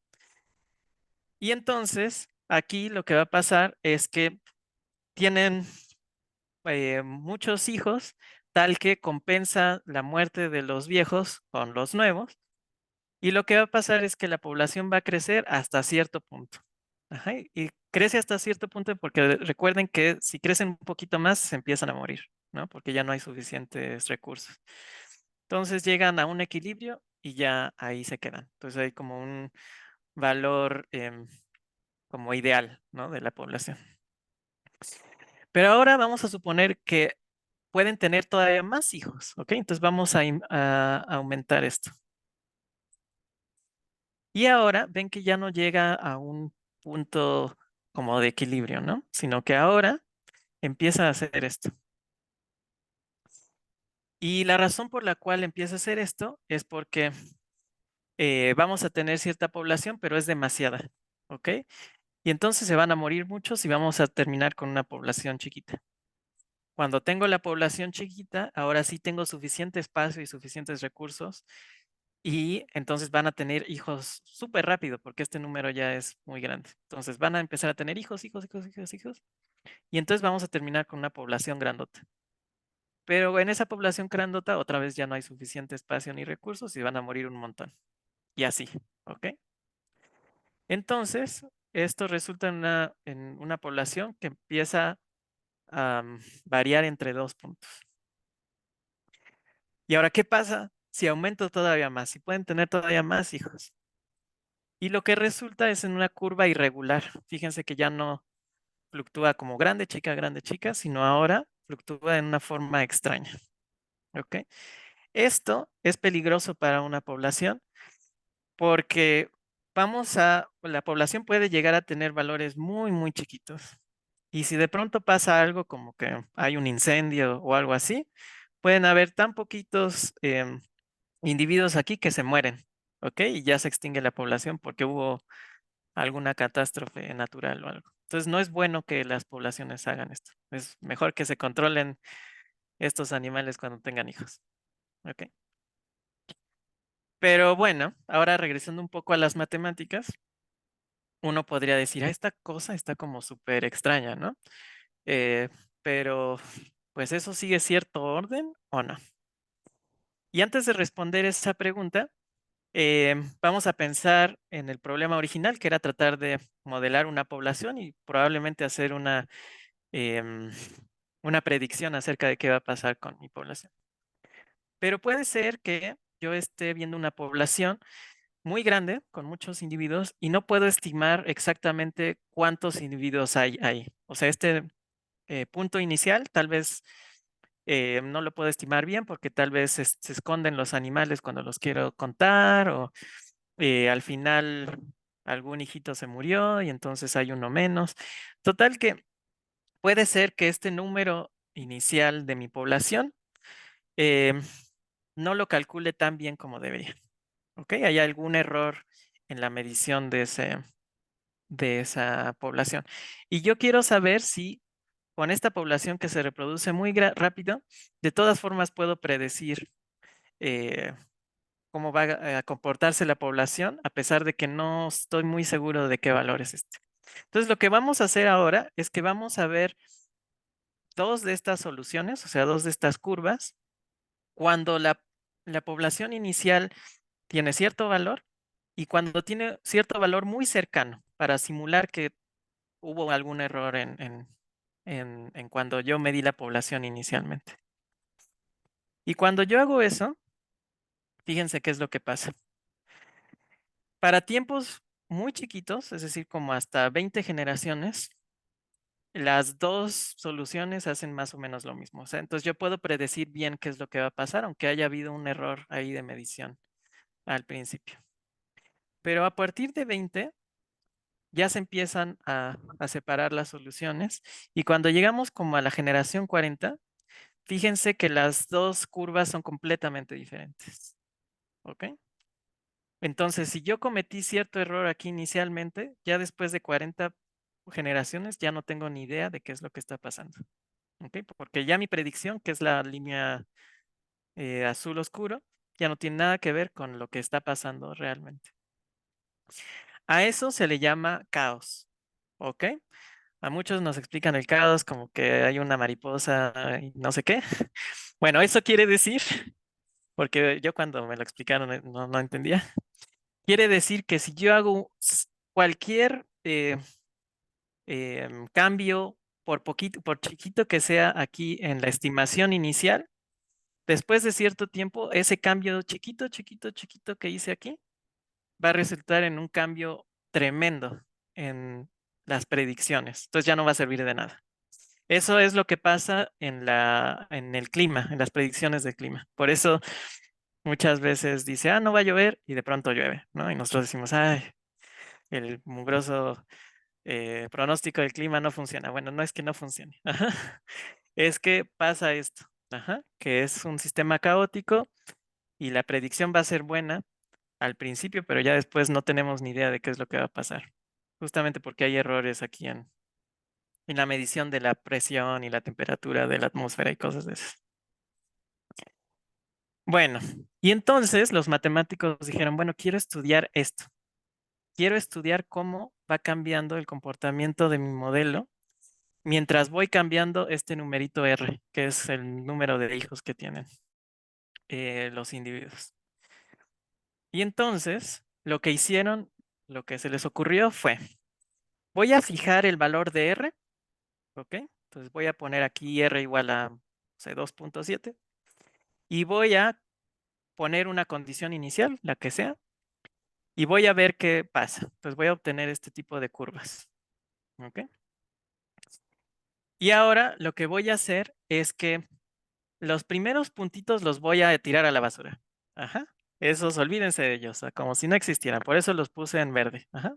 Y entonces, aquí lo que va a pasar es que tienen muchos hijos, tal que compensa la muerte de los viejos con los nuevos. Y lo que va a pasar es que la población va a crecer hasta cierto punto. Ajá, y crece hasta cierto punto porque recuerden que si crecen un poquito más, se empiezan a morir, ¿no? Porque ya no hay suficientes recursos. Entonces llegan a un equilibrio y ya ahí se quedan. Entonces hay como un valor como ideal, ¿no? De la población. Pero ahora vamos a suponer que pueden tener todavía más hijos, ¿ok? Entonces vamos a aumentar esto. Y ahora ven que ya no llega a un punto como de equilibrio, ¿no? Sino que ahora empieza a hacer esto. Y la razón por la cual empieza a hacer esto es porque vamos a tener cierta población, pero es demasiada, ¿ok? Y entonces se van a morir muchos y vamos a terminar con una población chiquita. Cuando tengo la población chiquita, ahora sí tengo suficiente espacio y suficientes recursos, y entonces van a tener hijos súper rápido porque este número ya es muy grande. Entonces van a empezar a tener hijos, hijos, hijos, hijos, hijos. Y entonces vamos a terminar con una población grandota. Pero en esa población grandota otra vez ya no hay suficiente espacio ni recursos y van a morir un montón. Y así, ¿ok? Entonces, esto resulta en una población que empieza a variar entre 2 puntos. Y ahora, ¿qué pasa si aumento todavía más? Si pueden tener todavía más hijos. Y lo que resulta es en una curva irregular. Fíjense que ya no fluctúa como grande, chica, sino ahora fluctúa en una forma extraña. ¿ok? Esto es peligroso para una población porque la población puede llegar a tener valores muy, muy chiquitos. Y si de pronto pasa algo como que hay un incendio o algo así, pueden haber tan poquitos individuos aquí que se mueren, ¿ok? Y ya se extingue la población porque hubo alguna catástrofe natural o algo. Entonces no es bueno que las poblaciones hagan esto. Es mejor que se controlen estos animales cuando tengan hijos, ¿ok? Pero bueno, ahora regresando un poco a las matemáticas, uno podría decir, "Ah, esta cosa está como súper extraña, ¿no? Eh, pero, pues eso sigue cierto orden o no". Y antes de responder esa pregunta, vamos a pensar en el problema original, que era tratar de modelar una población y probablemente hacer em, una predicción acerca de qué va a pasar con mi población. Pero puede ser que yo esté viendo una población muy grande, con muchos individuos, y no puedo estimar exactamente cuántos individuos hay ahí. O sea, este punto inicial tal vez no lo puedo estimar bien porque tal vez se esconden los animales cuando los quiero contar o al final algún hijito se murió y entonces hay uno menos. Total que puede ser que este número inicial de mi población em, no lo calcule tan bien como debería. ¿Ok? Hay algún error en la medición de esa población. Y yo quiero saber si con esta población que se reproduce muy rápido, de todas formas puedo predecir eh, cómo va a comportarse la población, a pesar de que no estoy muy seguro de qué valor es este. Entonces, lo que vamos a hacer ahora es que vamos a ver dos de estas soluciones, o sea, dos de estas curvas, cuando la población inicial tiene cierto valor y cuando tiene cierto valor muy cercano para simular que hubo algún error en cuando yo medí la población inicialmente. Y cuando yo hago eso, fíjense qué es lo que pasa. Para tiempos muy chiquitos, es decir, como hasta 20 generaciones, las dos soluciones hacen más o menos lo mismo. O sea, entonces yo puedo predecir bien qué es lo que va a pasar, aunque haya habido un error ahí de medición al principio. Pero a partir de 20 ya se empiezan a separar las soluciones y cuando llegamos como a la generación 40, fíjense que las dos curvas son completamente diferentes. ¿Ok? Entonces, si yo cometí cierto error aquí inicialmente, ya después de 40 generaciones ya no tengo ni idea de qué es lo que está pasando. ¿Ok? Porque ya mi predicción, que es la línea azul oscuro, ya no tiene nada que ver con lo que está pasando realmente. A eso se le llama caos. ¿Ok? A muchos nos explican el caos como que hay una mariposa y no sé qué. Bueno, eso quiere decir, porque yo cuando me lo explicaron no entendía. Quiere decir que si yo hago cualquier cambio, por poquito, por chiquito que sea aquí en la estimación inicial, después de cierto tiempo, ese cambio chiquito, chiquito, chiquito que hice aquí va a resultar en un cambio tremendo en las predicciones. Entonces ya no va a servir de nada. Eso es lo que pasa en el clima, en las predicciones del clima. Por eso muchas veces dice, no va a llover y de pronto llueve, ¿no? Y nosotros decimos, ay, el mugroso pronóstico del clima no funciona. Bueno, no es que no funcione. Ajá. Es que pasa esto, ajá, que es un sistema caótico y la predicción va a ser buena al principio, pero ya después no tenemos ni idea de qué es lo que va a pasar. Justamente porque hay errores aquí en la medición de la presión y la temperatura de la atmósfera y cosas de esas. Bueno, y entonces los matemáticos dijeron, bueno, quiero estudiar esto. Quiero estudiar cómo va cambiando el comportamiento de mi modelo mientras voy cambiando este numerito R, que es el número de hijos que tienen los individuos. Y entonces, lo que hicieron, lo que se les ocurrió fue, voy a fijar el valor de R, ¿ok? Entonces voy a poner aquí R igual a, no sé, 2.7 y voy a poner una condición inicial, la que sea, y voy a ver qué pasa. Entonces voy a obtener este tipo de curvas, ¿ok? Y ahora lo que voy a hacer es que los primeros puntitos los voy a tirar a la basura. Ajá. Esos, olvídense de ellos, como si no existieran. Por eso los puse en verde. Ajá.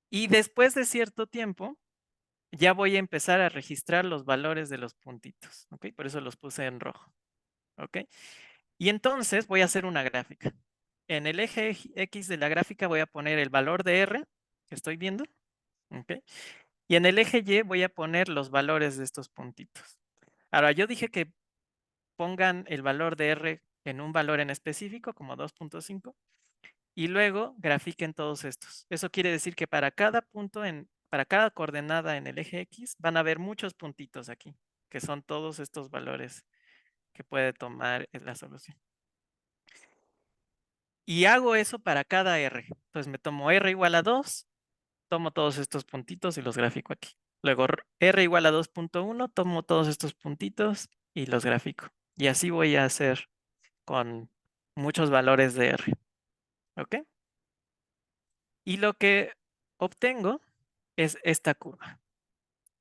Y después de cierto tiempo, ya voy a empezar a registrar los valores de los puntitos. ¿Ok? Por eso los puse en rojo. ¿Ok? Y entonces voy a hacer una gráfica. En el eje X de la gráfica voy a poner el valor de R que estoy viendo. ¿Ok? Y en el eje Y voy a poner los valores de estos puntitos. Ahora, yo dije que pongan el valor de R en un valor en específico, como 2.5, y luego grafiquen todos estos. Eso quiere decir que para cada para cada coordenada en el eje X, van a haber muchos puntitos aquí, que son todos estos valores que puede tomar la solución. Y hago eso para cada R. Entonces me tomo R igual a 2, tomo todos estos puntitos y los grafico aquí. Luego R igual a 2.1, tomo todos estos puntitos y los grafico. Y así voy a hacer con muchos valores de R. ¿Ok? Y lo que obtengo es esta curva.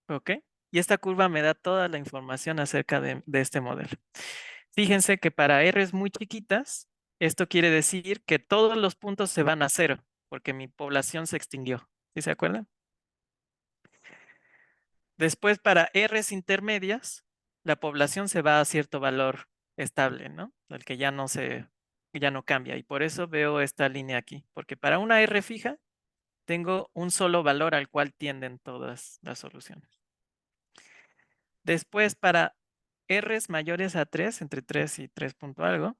¿Ok? Y esta curva me da toda la información acerca de este modelo. Fíjense que para R's muy chiquitas, esto quiere decir que todos los puntos se van a cero, porque mi población se extinguió. ¿Sí se acuerdan? Después, para R's intermedias, la población se va a cierto valor estable, ¿no? El que ya no cambia. Y por eso veo esta línea aquí, porque para una R fija, tengo un solo valor al cual tienden todas las soluciones. Después, para R's mayores a 3, entre 3 y 3 punto algo,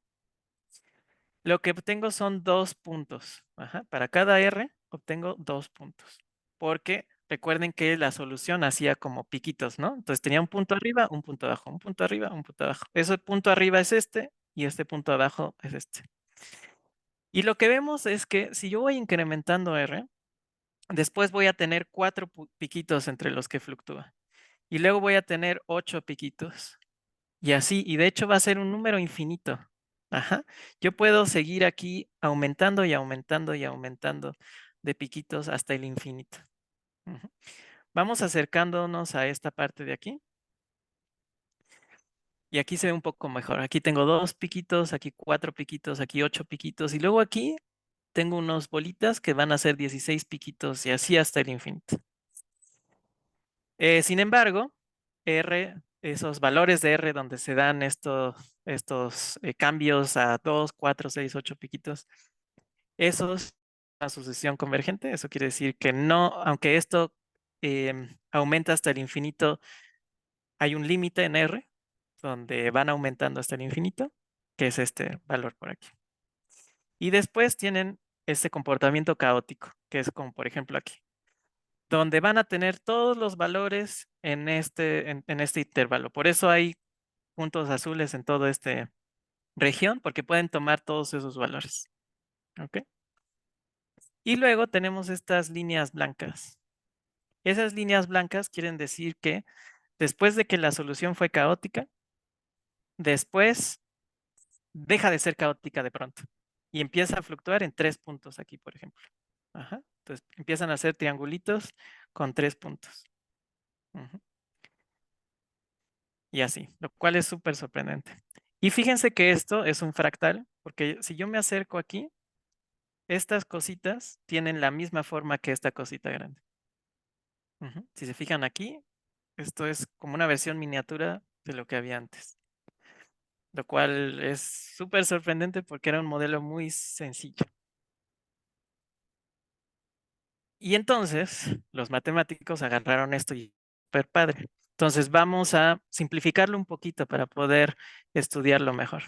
lo que obtengo son 2 puntos. Ajá. Para cada R obtengo 2 puntos. Porque recuerden que la solución hacía como piquitos, ¿no? Entonces tenía un punto arriba, un punto abajo, un punto arriba, un punto abajo. Ese punto arriba es este y este punto abajo es este. Y lo que vemos es que si yo voy incrementando R, después voy a tener 4 piquitos entre los que fluctúa. Y luego voy a tener 8 piquitos. Y así, y de hecho va a ser un número infinito. Ajá. Yo puedo seguir aquí aumentando y aumentando y aumentando de piquitos hasta el infinito. Ujú. Vamos acercándonos a esta parte de aquí. Y aquí se ve un poco mejor. Aquí tengo 2 piquitos, aquí 4 piquitos, aquí 8 piquitos. Y luego aquí tengo unos bolitas que van a ser 16 piquitos y así hasta el infinito. Sin embargo, esos valores de R donde se dan estos cambios a 2, 4, 6, 8 piquitos, esos es una sucesión convergente. Eso quiere decir que no, aunque esto aumenta hasta el infinito, hay un límite en R donde van aumentando hasta el infinito, que es este valor por aquí. Y después tienen este comportamiento caótico, que es como por ejemplo aquí, donde van a tener todos los valores en este intervalo. Por eso hay puntos azules en toda esta región, porque pueden tomar todos esos valores. ¿Ok? Y luego tenemos estas líneas blancas. Esas líneas blancas quieren decir que después de que la solución fue caótica, después deja de ser caótica de pronto y empieza a fluctuar en 3 puntos aquí, por ejemplo. Ajá. Entonces empiezan a hacer triangulitos con 3 puntos. Ujú. Y así, lo cual es súper sorprendente. Y fíjense que esto es un fractal, porque si yo me acerco aquí, estas cositas tienen la misma forma que esta cosita grande. Ujú. Si se fijan aquí, esto es como una versión miniatura de lo que había antes, lo cual es súper sorprendente porque era un modelo muy sencillo. Y entonces los matemáticos agarraron esto y súper padre. Entonces vamos a simplificarlo un poquito para poder estudiarlo mejor.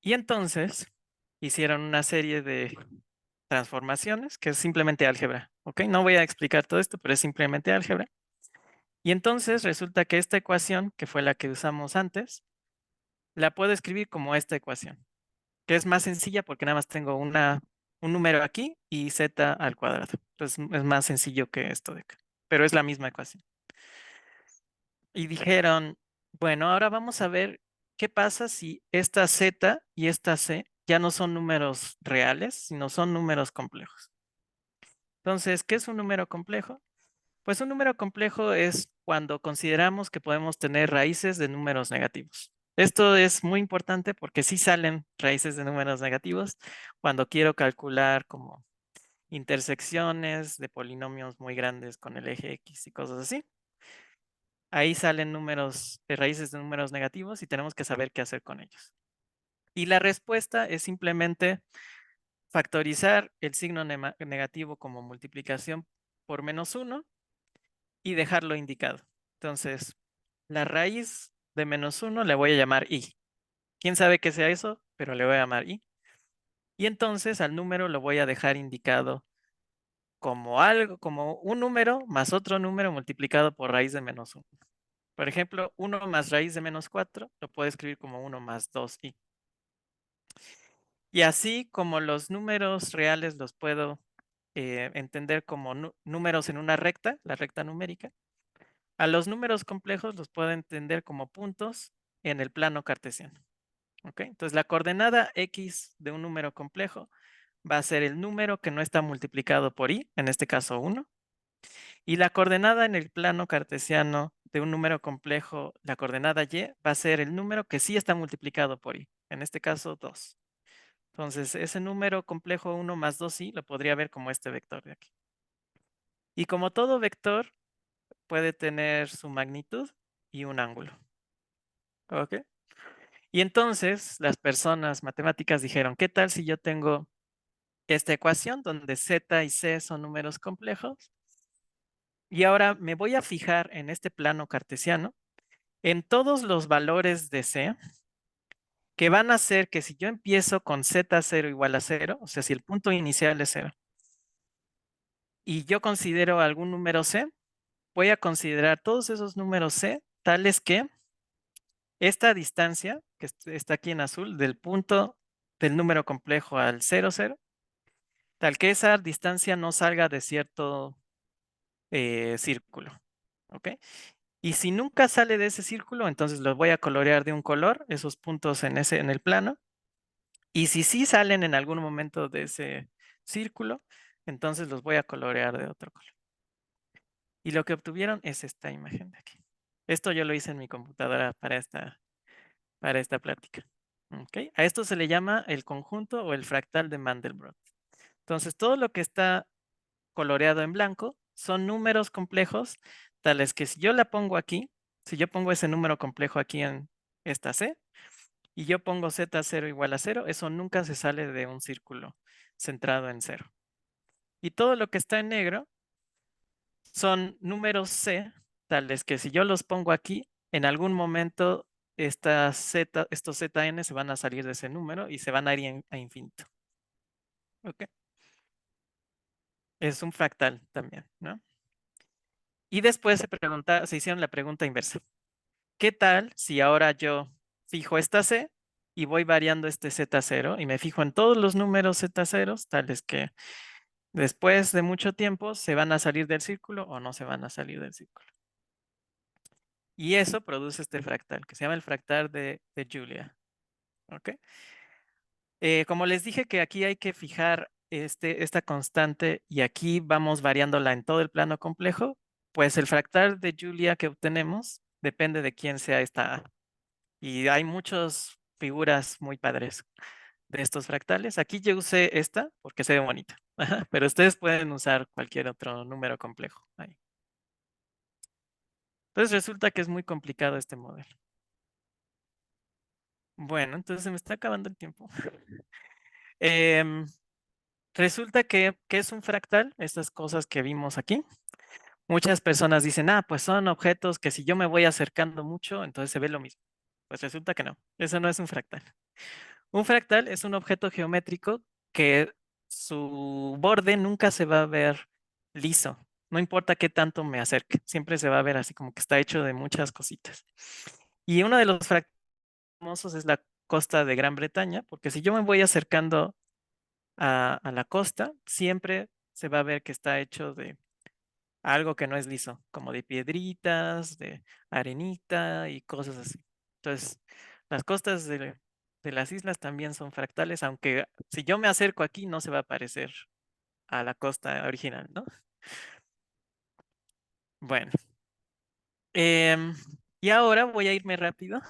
Y entonces hicieron una serie de transformaciones, que es simplemente álgebra. ¿Ok? No voy a explicar todo esto, pero es simplemente álgebra. Y entonces resulta que esta ecuación, que fue la que usamos antes, la puedo escribir como esta ecuación, que es más sencilla porque nada más tengo un número aquí y z al cuadrado. Entonces es más sencillo que esto de acá, pero es la misma ecuación. Y dijeron, bueno, ahora vamos a ver qué pasa si esta z y esta c ya no son números reales, sino son números complejos. Entonces, ¿qué es un número complejo? Pues un número complejo es cuando consideramos que podemos tener raíces de números negativos. Esto es muy importante porque sí salen raíces de números negativos cuando quiero calcular como intersecciones de polinomios muy grandes con el eje X y cosas así. Ahí salen números de raíces de números negativos y tenemos que saber qué hacer con ellos. Y la respuesta es simplemente factorizar el signo negativo como multiplicación por -1 y dejarlo indicado. Entonces, la raíz de -1 le voy a llamar i. ¿Quién sabe qué sea eso? Pero le voy a llamar i. Y entonces al número lo voy a dejar indicado como algo, como un número más otro número multiplicado por raíz de -1. Por ejemplo, 1 más raíz de -4 lo puedo escribir como 1 más 2i. Y así como los números reales los puedo entender como números en una recta, la recta numérica, a los números complejos los puedo entender como puntos en el plano cartesiano. ¿Ok? Entonces la coordenada x de un número complejo va a ser el número que no está multiplicado por i, en este caso 1, y la coordenada en el plano cartesiano de un número complejo, la coordenada y, va a ser el número que sí está multiplicado por i, en este caso 2. Entonces, ese número complejo 1 más 2i lo podría ver como este vector de aquí. Y como todo vector, puede tener su magnitud y un ángulo. ¿Ok? Y entonces, las personas matemáticas dijeron, ¿qué tal si yo tengo esta ecuación donde z y c son números complejos? Y ahora me voy a fijar en este plano cartesiano en todos los valores de c que van a hacer que si yo empiezo con z0 igual a 0, o sea, si el punto inicial es 0, y yo considero algún número c, voy a considerar todos esos números c tales que esta distancia, que está aquí en azul, del punto del número complejo al 0, 0, tal que esa distancia no salga de cierto círculo. ¿Ok? Y si nunca sale de ese círculo, entonces los voy a colorear de un color, esos puntos en el plano. Y si sí salen en algún momento de ese círculo, entonces los voy a colorear de otro color. Y lo que obtuvieron es esta imagen de aquí. Esto yo lo hice en mi computadora para esta plática. ¿Ok? A esto se le llama el conjunto o el fractal de Mandelbrot. Entonces, todo lo que está coloreado en blanco son números complejos, tales que si yo la pongo aquí, si yo pongo ese número complejo aquí en esta C, y yo pongo z0 igual a 0, eso nunca se sale de un círculo centrado en 0. Y todo lo que está en negro son números C, tales que si yo los pongo aquí, en algún momento estos zn se van a salir de ese número y se van a ir a infinito. ¿Ok? Es un fractal también, ¿no? Y después se hicieron la pregunta inversa. ¿Qué tal si ahora yo fijo esta C y voy variando este Z0 y me fijo en todos los números Z0, tales que después de mucho tiempo se van a salir del círculo o no se van a salir del círculo? Y eso produce este fractal, que se llama el fractal de Julia. ¿Ok? Como les dije que aquí hay que fijar esta constante y aquí vamos variándola en todo el plano complejo, pues el fractal de Julia que obtenemos depende de quién sea esta A. Y hay muchas figuras muy padres de estos fractales. Aquí yo usé esta porque se ve bonita, pero ustedes pueden usar cualquier otro número complejo ahí. Entonces resulta que es muy complicado este modelo. Bueno, entonces se me está acabando el tiempo. Em, Resulta que es un fractal, estas cosas que vimos aquí. Muchas personas dicen, pues son objetos que si yo me voy acercando mucho, entonces se ve lo mismo. Pues resulta que no, eso no es un fractal. Un fractal es un objeto geométrico que su borde nunca se va a ver liso. No importa qué tanto me acerque, siempre se va a ver así como que está hecho de muchas cositas. Y uno de los fractales famosos es la costa de Gran Bretaña, porque si yo me voy acercando a la costa, siempre se va a ver que está hecho de algo que no es liso, como de piedritas, de arenita y cosas así. Entonces, las costas de las islas también son fractales, aunque si yo me acerco aquí no se va a parecer a la costa original, ¿no? Bueno, y ahora voy a irme rápido,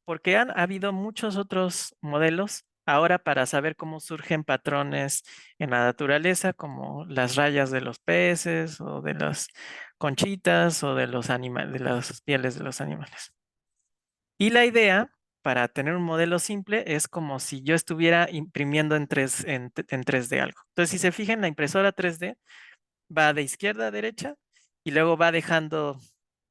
porque ha habido muchos otros modelos ahora para saber cómo surgen patrones en la naturaleza, como las rayas de los peces o de las conchitas o de los animales, de las pieles de los animales. Y la idea para tener un modelo simple es como si yo estuviera imprimiendo en 3D algo. Entonces, si se fijan, la impresora 3D va de izquierda a derecha y luego va dejando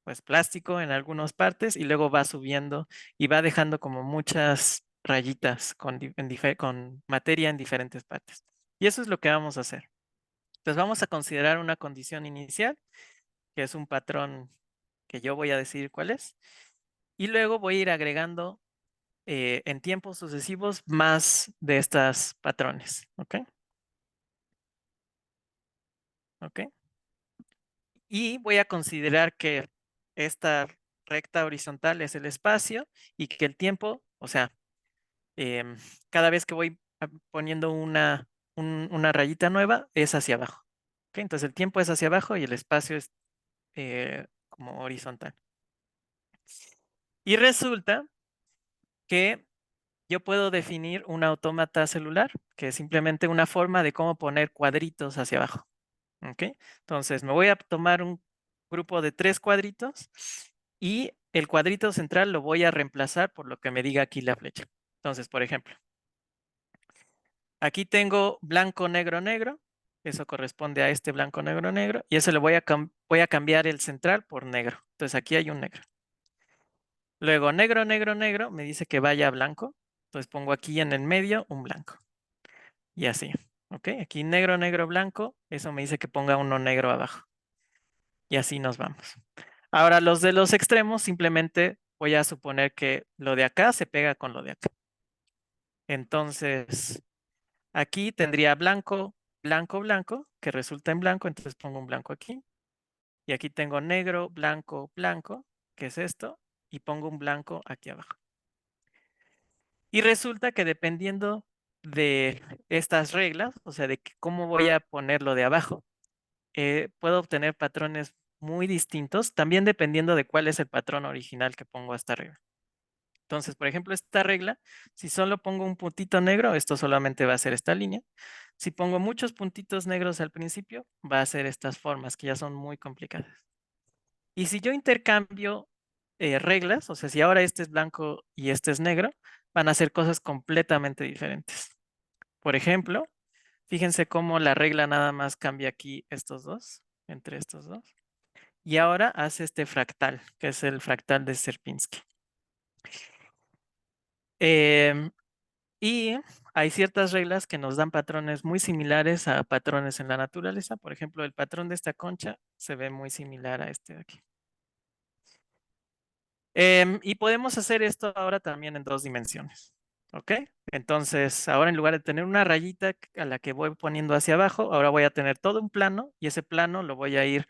pues plástico en algunas partes y luego va subiendo y va dejando como muchas rayitas con materia en diferentes partes. Y eso es lo que vamos a hacer. Entonces vamos a considerar una condición inicial, que es un patrón que yo voy a decir cuál es, y luego voy a ir agregando en tiempos sucesivos más de estas patrones. ¿Ok? ¿Ok? Y voy a considerar que esta recta horizontal es el espacio y que el tiempo, o sea, em, cada vez que voy poniendo una rayita nueva, es hacia abajo. ¿Ok? Entonces el tiempo es hacia abajo y el espacio es como horizontal. Y resulta que yo puedo definir un autómata celular, que es simplemente una forma de cómo poner cuadritos hacia abajo. ¿Ok? Entonces me voy a tomar un grupo de 3 cuadritos y el cuadrito central lo voy a reemplazar por lo que me diga aquí la flecha. Entonces, por ejemplo, aquí tengo blanco, negro, negro. Eso corresponde a este blanco, negro, negro. Y eso le voy a cambiar el central por negro. Entonces aquí hay un negro. Luego negro, negro, negro me dice que vaya a blanco. Entonces pongo aquí en el medio un blanco. Y así. ¿Ok? Aquí negro, negro, blanco. Eso me dice que ponga uno negro abajo. Y así nos vamos. Ahora, los de los extremos, simplemente voy a suponer que lo de acá se pega con lo de acá. Entonces, aquí tendría blanco, blanco, blanco, que resulta en blanco, entonces pongo un blanco aquí. Y aquí tengo negro, blanco, blanco, que es esto, y pongo un blanco aquí abajo. Y resulta que dependiendo de estas reglas, o sea, de cómo voy a ponerlo de abajo, puedo obtener patrones muy distintos, también dependiendo de cuál es el patrón original que pongo hasta arriba. Entonces, por ejemplo, esta regla, si solo pongo un puntito negro, esto solamente va a ser esta línea. Si pongo muchos puntitos negros al principio, va a ser estas formas que ya son muy complicadas. Y si yo intercambio reglas, o sea, si ahora este es blanco y este es negro, van a ser cosas completamente diferentes. Por ejemplo, fíjense cómo la regla nada más cambia aquí estos dos, entre estos dos. Y ahora hace este fractal, que es el fractal de Sierpinski. Em, y hay ciertas reglas que nos dan patrones muy similares a patrones en la naturaleza. Por ejemplo, el patrón de esta concha se ve muy similar a este de aquí. Y podemos hacer esto ahora también en 2 dimensiones. ¿Ok? Entonces, ahora en lugar de tener una rayita a la que voy poniendo hacia abajo, ahora voy a tener todo un plano y ese plano lo voy a ir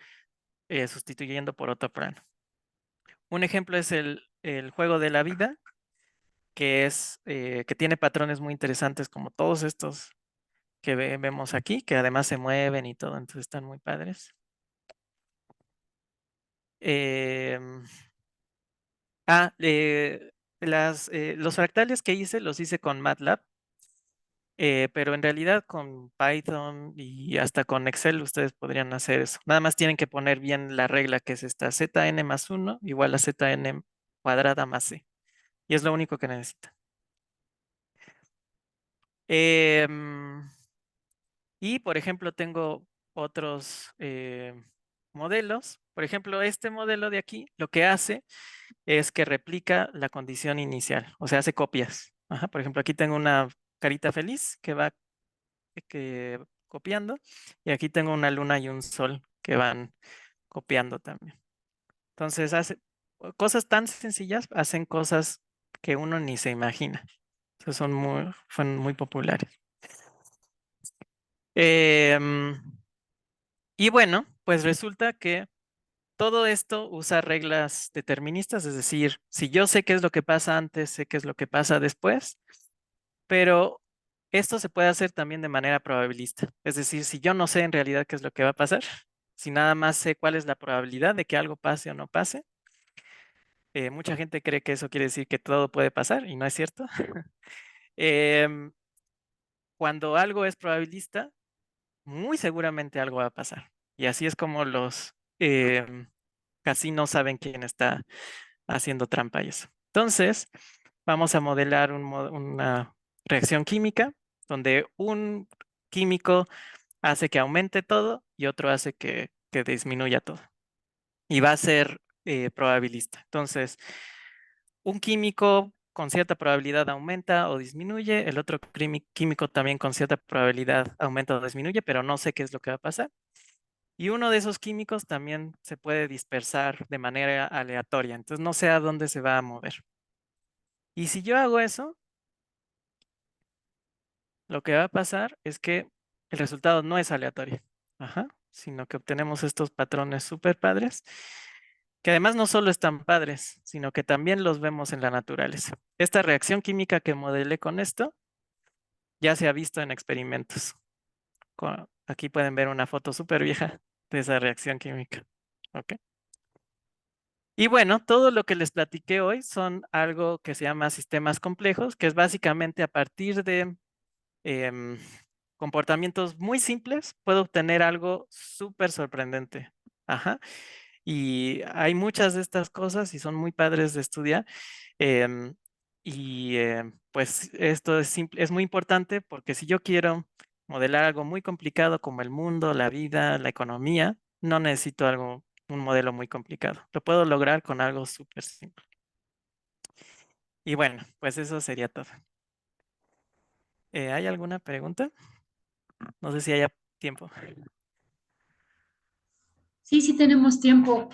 sustituyendo por otro plano. Un ejemplo es el juego de la vida, que tiene patrones muy interesantes como todos estos que vemos aquí, que además se mueven y todo, entonces están muy padres. Em, ah, los fractales que hice los hice con MATLAB, pero en realidad con Python y hasta con Excel ustedes podrían hacer eso. Nada más tienen que poner bien la regla que es esta, zn más 1 igual a zn cuadrada más c. Y es lo único que necesitan. Em, y por ejemplo, tengo otros modelos. Por ejemplo, este modelo de aquí lo que hace es que replica la condición inicial, o sea, hace copias. Ajá, por ejemplo, aquí tengo una carita feliz que va copiando y aquí tengo una luna y un sol que van copiando también. Entonces, hace cosas tan sencillas, hacen cosas que uno ni se imagina. Entonces, fueron muy populares. Em, y bueno, pues resulta que todo esto usa reglas deterministas, es decir, si yo sé qué es lo que pasa antes, sé qué es lo que pasa después, pero esto se puede hacer también de manera probabilista. Es decir, si yo no sé en realidad qué es lo que va a pasar, si nada más sé cuál es la probabilidad de que algo pase o no pase. Mucha gente cree que eso quiere decir que todo puede pasar y no es cierto. Em, Cuando algo es probabilista, muy seguramente algo va a pasar. Y así es como los casinos saben quién está haciendo trampa y eso. Entonces, vamos a modelar una reacción química donde un químico hace que aumente todo y otro hace que disminuya todo. Y va a ser probabilista. Entonces, un químico con cierta probabilidad aumenta o disminuye, el otro químico también con cierta probabilidad aumenta o disminuye, pero no sé qué es lo que va a pasar. Y uno de esos químicos también se puede dispersar de manera aleatoria, entonces no sé a dónde se va a mover. Y si yo hago eso, lo que va a pasar es que el resultado no es aleatorio, ajá, sino que obtenemos estos patrones súper padres, que además no solo están padres, sino que también los vemos en la naturaleza. Esta reacción química que modelé con esto ya se ha visto en experimentos. Aquí pueden ver una foto súper vieja de esa reacción química. ¿Ok? Y bueno, todo lo que les platiqué hoy son algo que se llama sistemas complejos, que es básicamente a partir de em, comportamientos muy simples, puedo obtener algo súper sorprendente. Ajá. Y hay muchas de estas cosas y son muy padres de estudiar. em, pues esto es muy importante porque si yo quiero modelar algo muy complicado como el mundo, la vida, la economía, no necesito un modelo muy complicado. Lo puedo lograr con algo súper simple. Y bueno, pues eso sería todo. ¿Hay alguna pregunta? No sé si haya tiempo. Sí, sí tenemos tiempo.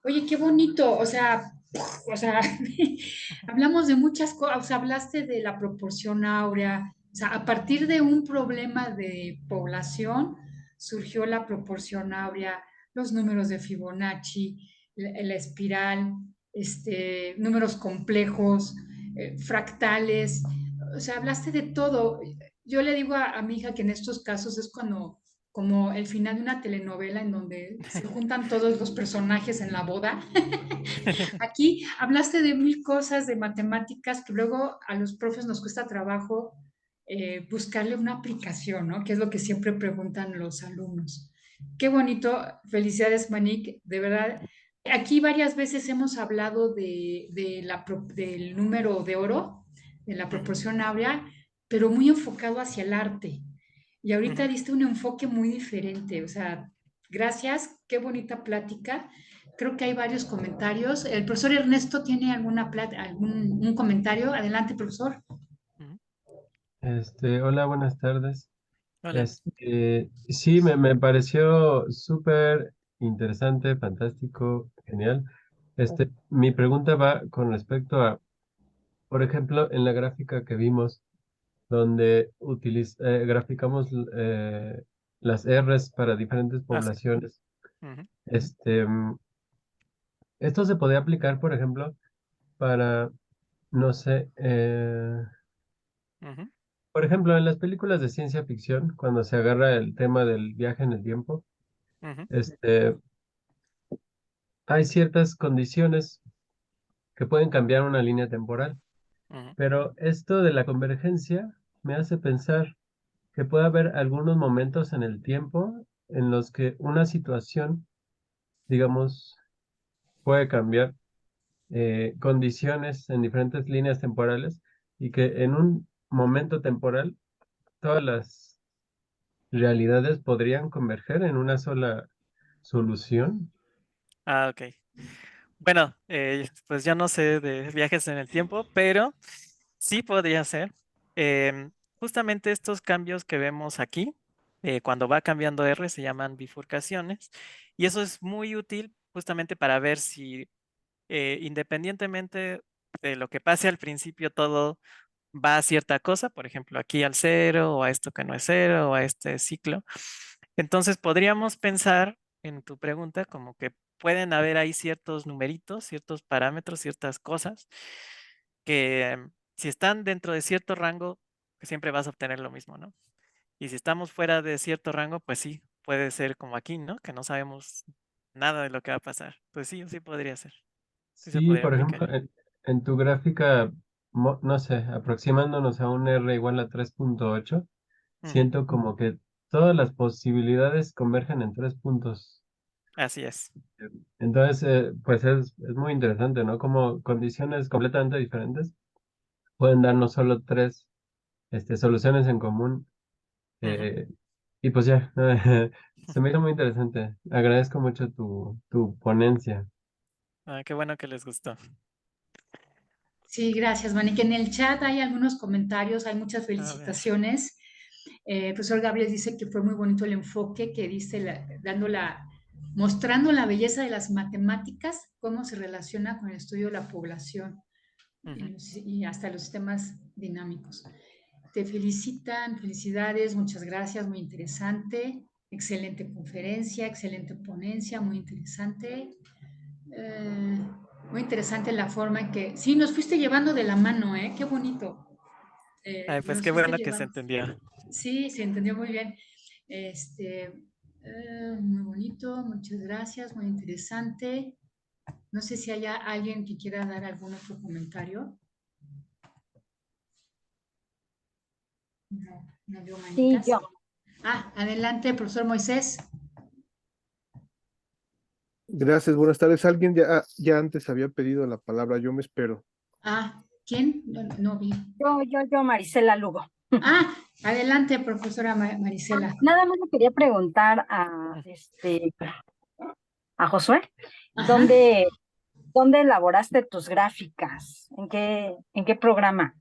Oye, qué bonito, o sea, hablamos de muchas cosas, o sea, hablaste de la proporción áurea, o sea, a partir de un problema de población surgió la proporción áurea, los números de Fibonacci, la espiral, números complejos, fractales, o sea, hablaste de todo. Yo le digo a mi hija que en estos casos es cuando como el final de una telenovela en donde se juntan todos los personajes en la boda. Aquí hablaste de mil cosas de matemáticas que luego a los profes nos cuesta trabajo buscarle una aplicación, ¿no? Que es lo que siempre preguntan los alumnos. Qué bonito, felicidades Manik, de verdad. Aquí varias veces hemos hablado del número de oro, de la Ujú, proporción áurea, pero muy enfocado hacia el arte. Y ahorita ujú. diste un enfoque muy diferente, o sea, gracias, qué bonita plática. Creo que hay varios comentarios. El profesor Ernesto tiene algún un comentario. Adelante, profesor. Ujú. Hola, buenas tardes. Hola. Sí, me pareció súper interesante, fantástico, genial. Mi pregunta va con respecto a, por ejemplo, en la gráfica que vimos, donde graficamos las Rs para diferentes Ah, sí. poblaciones. Ujú, Este, Esto se podría aplicar, por ejemplo, para, no sé, ujú, por ejemplo, en las películas de ciencia ficción, cuando se agarra el tema del viaje en el tiempo, ujú, este, hay ciertas condiciones que pueden cambiar una línea temporal, ujú. pero esto de la convergencia me hace pensar que puede haber algunos momentos en el tiempo en los que una situación, digamos, puede cambiar condiciones en diferentes líneas temporales y que en un momento temporal todas las realidades podrían converger en una sola solución. Ah, ok. Bueno, pues yo no sé de viajes en el tiempo, pero sí podría ser. Justamente estos cambios que vemos aquí, cuando va cambiando R, se llaman bifurcaciones, y eso es muy útil justamente para ver si independientemente de lo que pase al principio, todo va a cierta cosa, por ejemplo, aquí al cero, o a esto que no es cero, o a este ciclo. Entonces podríamos pensar en tu pregunta como que pueden haber ahí ciertos numeritos, ciertos parámetros, ciertas cosas que si están dentro de cierto rango, pues siempre vas a obtener lo mismo, ¿no? Y si estamos fuera de cierto rango, pues sí, puede ser como aquí, ¿no? Que no sabemos nada de lo que va a pasar. Pues sí, sí podría ser. Sí se Sí, podría por aplicar. ejemplo, en tu gráfica, no sé, aproximándonos a un R igual a 3.8, Ujú, siento como que todas las posibilidades convergen en 3 puntos. así es. Entonces, pues es muy interesante, ¿no? Como condiciones completamente diferentes pueden darnos solo tres soluciones en común. Ujú. eh, y pues ya, se me hizo muy interesante. Agradezco mucho tu ponencia. Ah, qué bueno que les gustó. Sí, gracias, Mani. Que en el chat hay algunos comentarios, hay muchas A ver. felicitaciones. El profesor Gabriel dice que fue muy bonito el enfoque que dice, mostrando la belleza de las matemáticas, cómo se relaciona con el estudio de la población Ujú. y hasta los sistemas dinámicos. Te felicitan, felicidades, muchas gracias, muy interesante. Excelente conferencia, excelente ponencia, muy interesante. Eh, Muy interesante la forma en que, sí, nos fuiste llevando de la mano, ¿eh? Qué bonito. Ay, pues Nos qué fuiste bueno que se llevando. entendió. Sí, se entendió muy bien. Muy bonito, muchas gracias, muy interesante. No sé si haya alguien que quiera dar algún otro comentario. No, no veo Sí, manitas. yo. Adelante, profesor Moisés. Gracias, buenas tardes. Alguien ya antes había pedido la palabra, yo me espero. ¿Quién? No, no vi. Yo, Marisela Lugo. Adelante, profesora Marisela. Nada más le quería preguntar Mm. a Josué, Ajá. ¿dónde elaboraste tus gráficas? ¿En qué programa?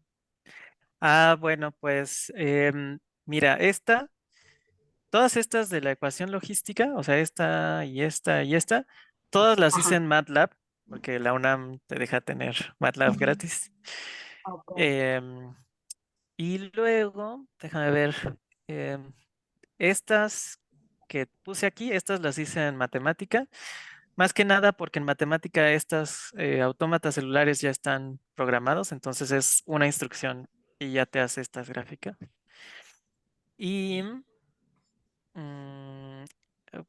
Bueno, pues mira, todas estas de la ecuación logística, o sea, esta y esta y esta, todas las hice Ajá. en MATLAB, porque la UNAM te deja tener MATLAB gratis. Ok. Em, y luego, déjame ver, em, estas que puse aquí, estas las hice en matemática, más que nada porque en matemática estas autómatas celulares ya están programados, entonces es una instrucción y ya te hace estas gráficas. Y mm,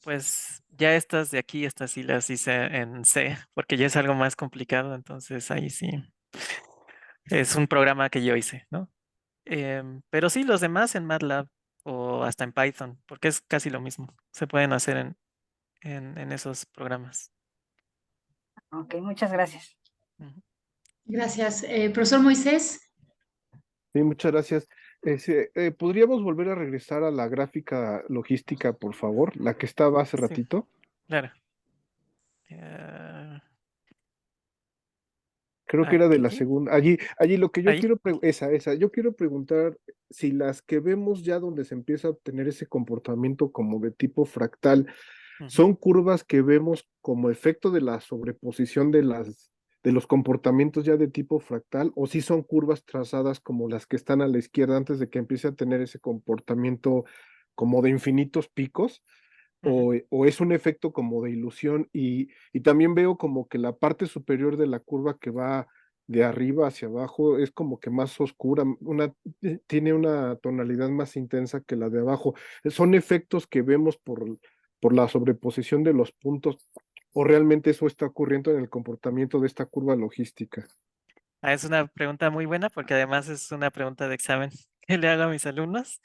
pues ya estas de aquí, estas sí las hice en C, porque ya es algo más complicado, entonces ahí sí es un programa que yo hice, ¿no? Pero sí, los demás en MATLAB o hasta en Python, porque es casi lo mismo. Se pueden hacer en esos programas. Ok, muchas gracias. Ujú. Gracias. Profesor Moisés. Sí, muchas gracias. ¿Podríamos volver a regresar a la gráfica logística, por favor? La que estaba hace Sí, ratito. claro. Eh, Creo que era de la aquí, segunda. Allí lo que yo ahí. quiero, yo quiero preguntar si las que vemos ya donde se empieza a obtener ese comportamiento como de tipo fractal, Ujú. son curvas que vemos como efecto de la sobreposición de los comportamientos ya de tipo fractal, o si son curvas trazadas como las que están a la izquierda antes de que empiece a tener ese comportamiento como de infinitos picos, Ujú. o es un efecto como de ilusión, y también veo como que la parte superior de la curva que va de arriba hacia abajo es como que más oscura, tiene una tonalidad más intensa que la de abajo. Son efectos que vemos por la sobreposición de los puntos, o realmente eso está ocurriendo en el comportamiento de esta curva logística. Es una pregunta muy buena porque además es una pregunta de examen que le hago a mis alumnos.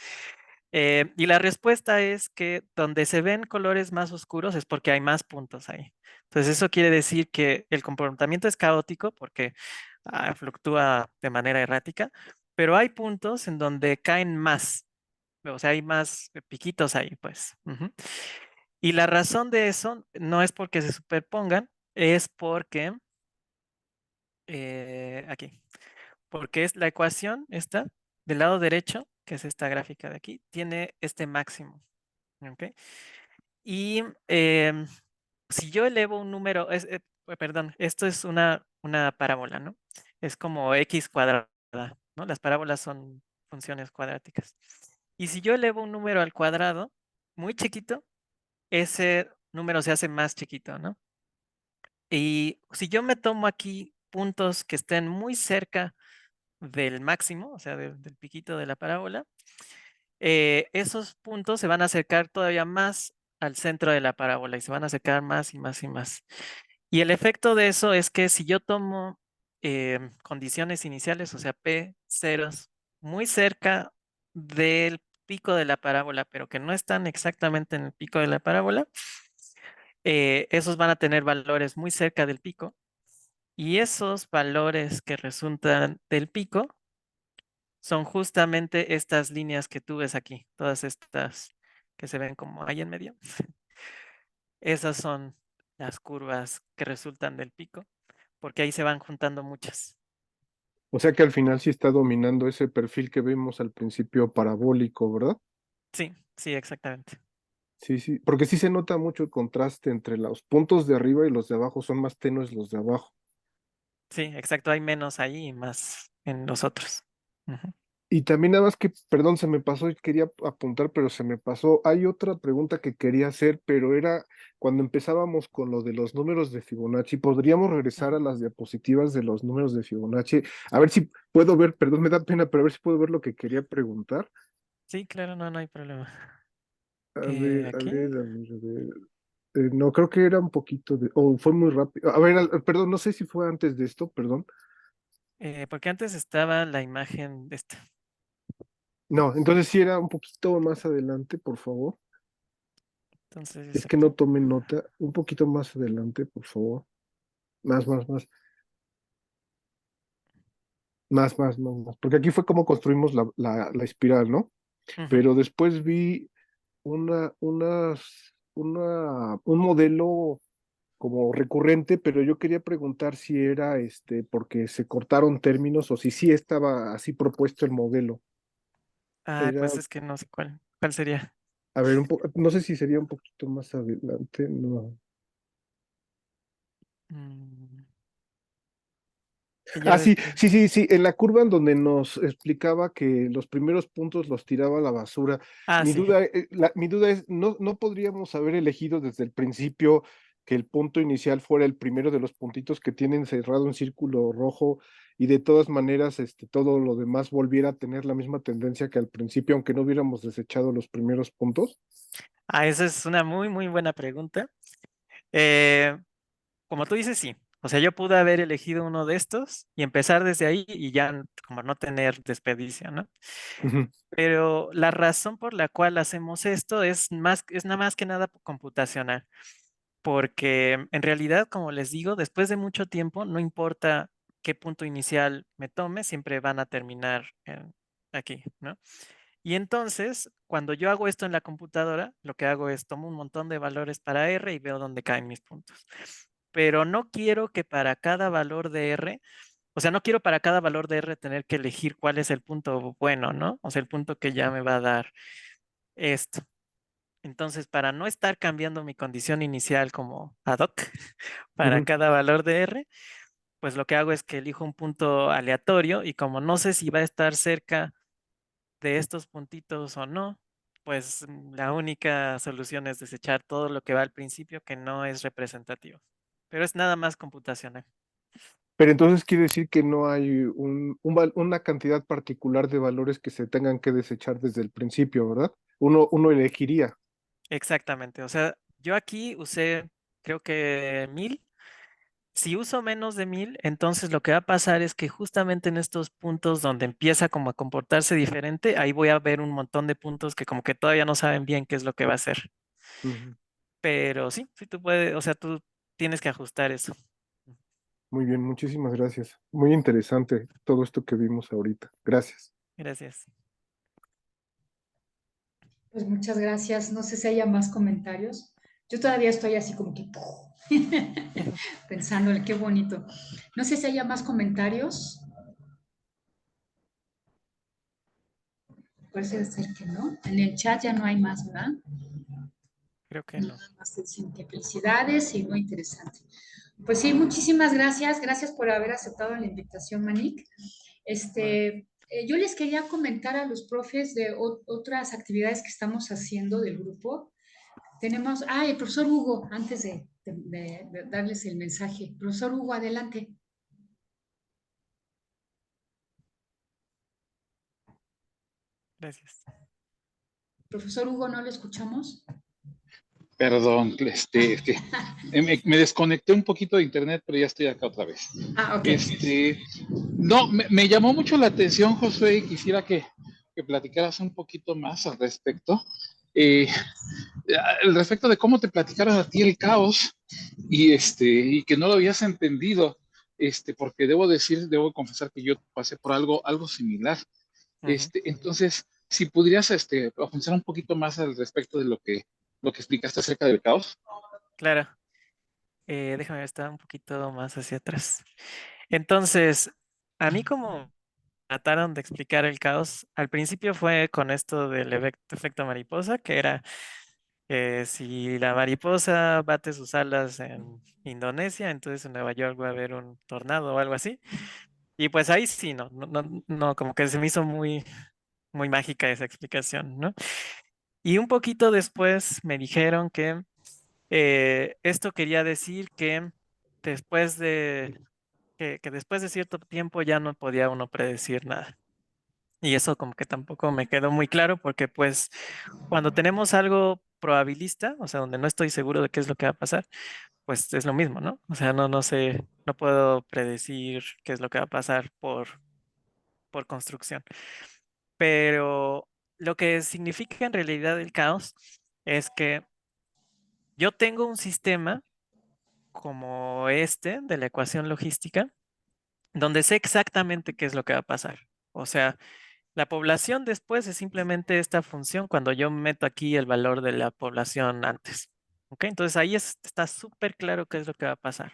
Y la respuesta es que donde se ven colores más oscuros es porque hay más puntos ahí. Entonces eso quiere decir que el comportamiento es caótico porque fluctúa de manera errática, pero hay puntos en donde caen más, o sea, hay más piquitos ahí, pues. Ujú. Y la razón de eso no es porque se superpongan, es porque, aquí, porque es la ecuación esta del lado derecho, que es esta gráfica de aquí, tiene este máximo. ¿Ok? Y si yo elevo un número, perdón, esto es una parábola, ¿no? Es como x cuadrada, ¿no? Las parábolas son funciones cuadráticas. Y si yo elevo un número al cuadrado, muy chiquito, ese número se hace más chiquito, ¿no? Y si yo me tomo aquí puntos que estén muy cerca del máximo, o sea, del piquito de la parábola, esos puntos se van a acercar todavía más al centro de la parábola y se van a acercar más y más y más. Y el efecto de eso es que si yo tomo condiciones iniciales, o sea, P ceros, muy cerca del pico de la parábola, pero que no están exactamente en el pico de la parábola, esos van a tener valores muy cerca del pico. Y esos valores que resultan del pico son justamente estas líneas que tú ves aquí, todas estas que se ven como ahí en medio. Esas son las curvas que resultan del pico, porque ahí se van juntando muchas. O sea que al final sí está dominando ese perfil que vemos al principio parabólico, ¿verdad? Sí, sí, exactamente. Sí, sí, porque sí se nota mucho el contraste entre los puntos de arriba y los de abajo, son más tenues los de abajo. Sí, exacto, hay menos ahí y más en los otros. Ujú. Y también nada más que, perdón, se me pasó y quería apuntar, pero se me pasó. Hay otra pregunta que quería hacer, pero era cuando empezábamos con lo de los números de Fibonacci, ¿podríamos regresar a las diapositivas de los números de Fibonacci? A ver si puedo ver, perdón, me da pena, pero a ver si puedo ver lo que quería preguntar. Sí, claro, no, no hay problema. A ver, a Aquí, ver, a ver, a ver. No, creo que era un poquito de, oh, fue muy rápido. A ver, perdón, no sé si fue antes de esto, perdón. porque antes estaba la imagen de esta. No, entonces sí era un poquito más adelante, por favor. Entonces, Es que aquí. no tomen nota. Un poquito más adelante, por favor. Más, más, más. Más, más, más, más. Porque aquí fue como construimos la espiral, ¿no? Ujú. Pero después vi un modelo como recurrente, pero yo quería preguntar si era porque se cortaron términos o si sí estaba así propuesto el modelo. Ah, Era, pues es que no sé cuál sería. a ver, no sé si sería un poquito más adelante, no. Mm, Ah, ya ves sí, que. sí, sí, sí, en la curva en donde nos explicaba que los primeros puntos los tiraba a la basura. Ah, sí. Mi duda es, ¿no podríamos haber elegido desde el principio que el punto inicial fuera el primero de los puntitos que tienen cerrado un círculo rojo y de todas maneras todo lo demás volviera a tener la misma tendencia que al principio, aunque no hubiéramos desechado los primeros puntos? Ah, esa es una muy, muy buena pregunta. Eh, Como tú dices, sí. O sea, yo pude haber elegido uno de estos y empezar desde ahí y ya como no tener desperdicio, ¿no? Ujú, Pero la razón por la cual hacemos esto es nada más que nada computacional, porque en realidad, como les digo, después de mucho tiempo, no importa qué punto inicial me tome, siempre van a terminar aquí, ¿no? Y entonces, cuando yo hago esto en la computadora, lo que hago es tomo un montón de valores para R y veo dónde caen mis puntos. Pero no quiero que para cada valor de R, o sea, no quiero para cada valor de R tener que elegir cuál es el punto bueno, ¿no? O sea, el punto que ya me va a dar esto. Entonces, para no estar cambiando mi condición inicial como ad hoc para ujú. cada valor de R, pues lo que hago es que elijo un punto aleatorio y como no sé si va a estar cerca de estos puntitos o no, pues la única solución es desechar todo lo que va al principio que no es representativo. Pero es nada más computacional. Pero entonces quiere decir que no hay una cantidad particular de valores que se tengan que desechar desde el principio, ¿verdad? Uno elegiría. Exactamente. O sea, yo aquí usé, creo que 1000. Si uso menos de 1000, entonces lo que va a pasar es que justamente en estos puntos donde empieza como a comportarse diferente, ahí voy a ver un montón de puntos que como que todavía no saben bien qué es lo que va a hacer. Ujú. Pero sí, sí tú puedes, o sea, tú tienes que ajustar eso. Muy bien, muchísimas gracias. Muy interesante todo esto que vimos ahorita. Gracias. Gracias. Pues muchas gracias. No sé si haya más comentarios. Yo todavía estoy así como que pensándole, qué bonito. No sé si haya más comentarios. Parece ser que no. En el chat ya no hay más, ¿verdad? Creo que no. Nada más Cintia. Felicidades y muy interesante. Pues sí, muchísimas gracias. Gracias por haber aceptado la invitación, Manik. Órale. Yo les quería comentar a los profes de otras actividades que estamos haciendo del grupo. Tenemos, el profesor Hugo, antes de darles el mensaje. Profesor Hugo, adelante. Gracias. Profesor Hugo, ¿no lo escuchamos? Perdón, es que me desconecté un poquito de internet, pero ya estoy acá otra vez. Ok. No, me llamó mucho la atención, Josué, y quisiera que platicaras un poquito más al respecto. Eh, al respecto de cómo te platicaron a ti el caos y que no lo habías entendido, porque debo confesar que yo pasé por algo similar. Ujú. Entonces, si pudieras profundizar un poquito más al respecto de lo que explicaste acerca del caos. Claro. Déjame ver, está un poquito más hacia atrás. Entonces, a mí como trataron de explicar el caos, al principio fue con esto del efecto mariposa, que era si la mariposa bate sus alas en Indonesia, entonces en Nueva York va a haber un tornado o algo así. Y pues ahí sí, no, como que se me hizo muy mágica esa explicación, ¿no? Y un poquito después me dijeron que esto quería decir que después que después de cierto tiempo ya no podía uno predecir nada. Y eso como que tampoco me quedó muy claro porque pues cuando tenemos algo probabilista, o sea, donde no estoy seguro de qué es lo que va a pasar, pues es lo mismo, ¿no? O sea, no sé, no puedo predecir qué es lo que va a pasar por construcción. Pero lo que significa en realidad el caos es que yo tengo un sistema como este de la ecuación logística, donde sé exactamente qué es lo que va a pasar. O sea, la población después es simplemente esta función cuando yo meto aquí el valor de la población antes. ¿Ok? Entonces ahí está súper claro qué es lo que va a pasar.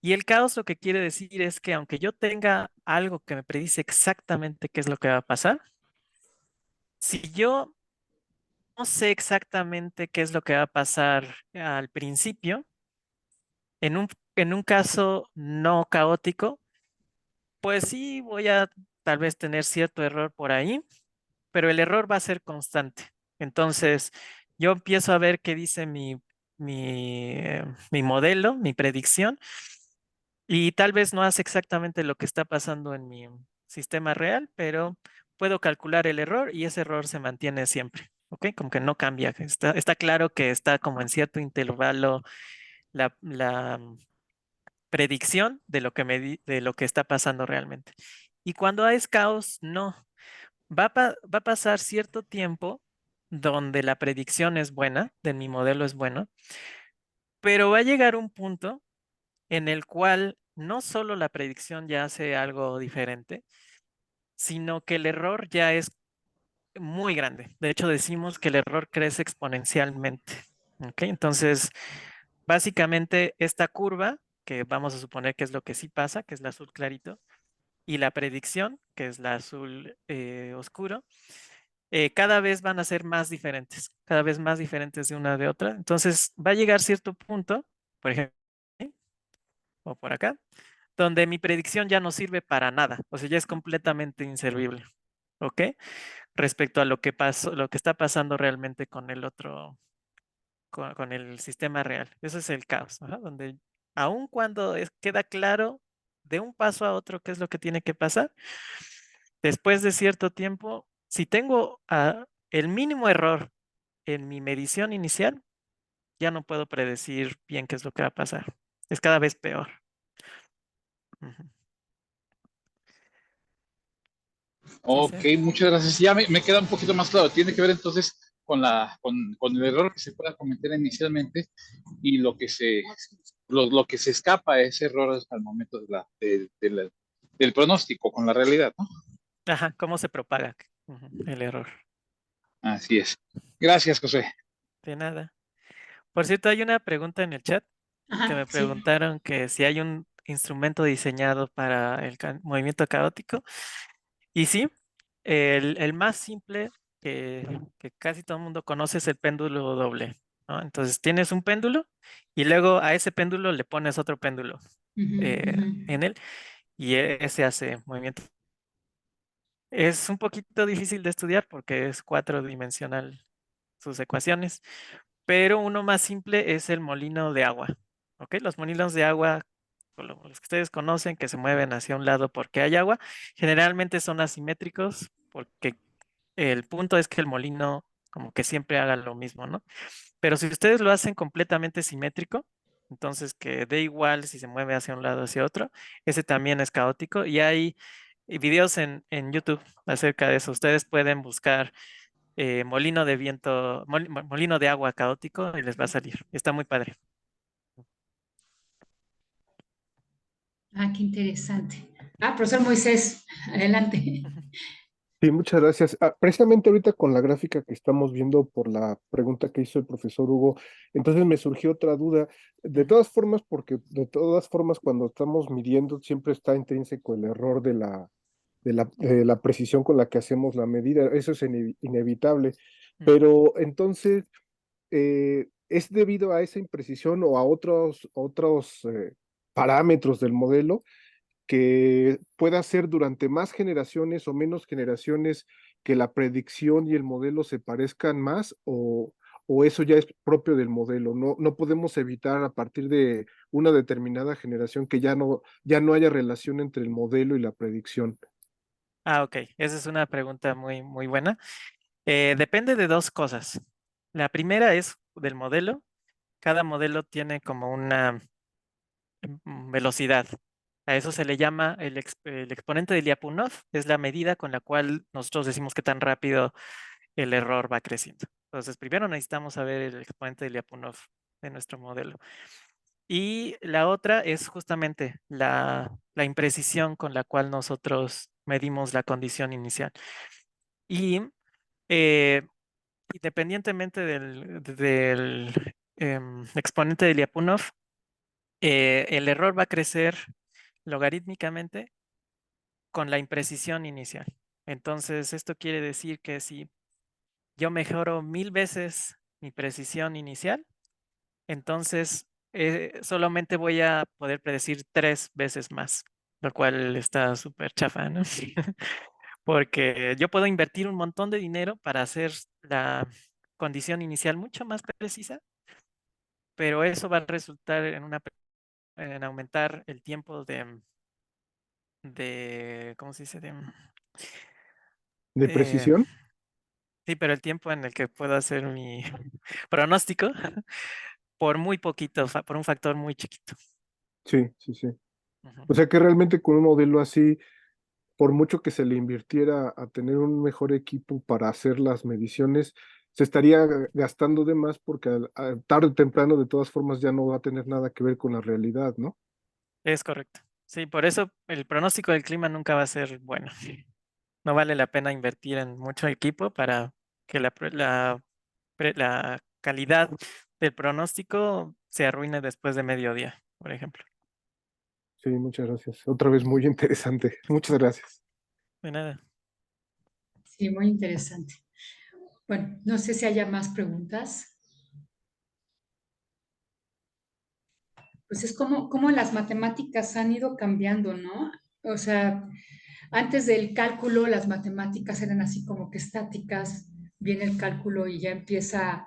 Y el caos lo que quiere decir es que aunque yo tenga algo que me predice exactamente qué es lo que va a pasar, si yo no sé exactamente qué es lo que va a pasar al principio, en un caso no caótico, pues sí voy a tal vez tener cierto error por ahí, pero el error va a ser constante. Entonces, yo empiezo a ver qué dice mi modelo, mi predicción, y tal vez no hace exactamente lo que está pasando en mi sistema real, pero puedo calcular el error y ese error se mantiene siempre. ¿Ok? Como que no cambia. Está claro que está como en cierto intervalo la predicción de lo que de lo que está pasando realmente. Y cuando hay caos, no. Va a pasar cierto tiempo donde la predicción es buena, de mi modelo es bueno, pero va a llegar un punto en el cual no solo la predicción ya hace algo diferente, sino que el error ya es muy grande. De hecho, decimos que el error crece exponencialmente. ¿Ok? Entonces, básicamente esta curva, que vamos a suponer que es lo que sí pasa, que es el azul clarito, y la predicción, que es la azul oscuro, cada vez van a ser más diferentes, cada vez más diferentes de una de otra. Entonces va a llegar cierto punto, por ejemplo, ¿sí? O por acá, donde mi predicción ya no sirve para nada, o sea, ya es completamente inservible, ¿ok? Respecto a lo que pasó, lo que está pasando realmente con el otro, con el sistema real. Eso es el caos, ajá, donde aun cuando queda claro de un paso a otro qué es lo que tiene que pasar, después de cierto tiempo, si tengo el mínimo error en mi medición inicial, ya no puedo predecir bien qué es lo que va a pasar. Es cada vez peor. Ujú. Sí, Ok, sí. muchas gracias. Ya me queda un poquito más claro. Tiene que ver entonces con el error que se pueda cometer inicialmente y lo que se escapa a ese error al momento del pronóstico con la realidad, ¿no? Ajá, ¿cómo se propaga el error? Así es. Gracias, José. De nada. Por cierto, hay una pregunta en el chat que Ajá, me sí. preguntaron que si hay un instrumento diseñado para el movimiento caótico. Y sí, el más simple que casi todo el mundo conoce es el péndulo doble, ¿no? Entonces tienes un péndulo y luego a ese péndulo le pones otro péndulo Ujú, ujú. en él y ese hace movimiento. Es un poquito difícil de estudiar porque es cuatrodimensional sus ecuaciones, pero uno más simple es el molino de agua. ¿Ok? Los molinos de agua, los que ustedes conocen, que se mueven hacia un lado porque hay agua, generalmente son asimétricos porque el punto es que el molino como que siempre haga lo mismo, ¿no? Pero si ustedes lo hacen completamente simétrico, entonces que dé igual si se mueve hacia un lado o hacia otro, ese también es caótico y hay videos en YouTube acerca de eso. Ustedes pueden buscar molino de viento, molino de agua caótico y les va a salir. Está muy padre. Ah, qué interesante. Ah, profesor Moisés, adelante. Sí, muchas gracias. Precisamente ahorita con la gráfica que estamos viendo por la pregunta que hizo el profesor Hugo, entonces me surgió otra duda. De todas formas, porque de todas formas cuando estamos midiendo siempre está intrínseco el error de la precisión con la que hacemos la medida. Eso es inevitable. Pero entonces, ¿es debido a esa imprecisión o a otros parámetros del modelo que pueda ser durante más generaciones o menos generaciones que la predicción y el modelo se parezcan más o eso ya es propio del modelo? No podemos evitar a partir de una determinada generación que ya no haya relación entre el modelo y la predicción. Ah, ok. Esa es una pregunta muy, muy buena. Depende de dos cosas. La primera es del modelo. Cada modelo tiene como una velocidad. A eso se le llama el exponente de Lyapunov, es la medida con la cual nosotros decimos qué tan rápido el error va creciendo. Entonces, primero necesitamos saber el exponente de Lyapunov de nuestro modelo. Y la otra es justamente la imprecisión con la cual nosotros medimos la condición inicial. Y eh, independientemente del exponente de Lyapunov, el error va a crecer logarítmicamente con la imprecisión inicial. Entonces, esto quiere decir que si yo mejoro 1000 veces mi precisión inicial, entonces solamente voy a poder predecir 3 veces más, lo cual está súper chafa, ¿no? Porque yo puedo invertir un montón de dinero para hacer la condición inicial mucho más precisa, pero eso va a resultar en aumentar el tiempo ¿cómo se dice? ¿De Eh, precisión? sí, pero el tiempo en el que puedo hacer mi pronóstico por muy poquito, por un factor muy chiquito. Sí, sí, sí. Ujú. O sea que realmente con un modelo así, por mucho que se le invirtiera a tener un mejor equipo para hacer las mediciones, se estaría gastando de más porque tarde o temprano de todas formas ya no va a tener nada que ver con la realidad, ¿no? Es correcto. Sí, por eso el pronóstico del clima nunca va a ser bueno. No vale la pena invertir en mucho equipo para que la calidad del pronóstico se arruine después de mediodía, por ejemplo. Sí, muchas gracias. Otra vez muy interesante. Muchas gracias. De nada. Sí, muy interesante. Bueno, no sé si haya más preguntas. Pues es como las matemáticas han ido cambiando, ¿no? O sea, antes del cálculo las matemáticas eran así como que estáticas, viene el cálculo y ya empieza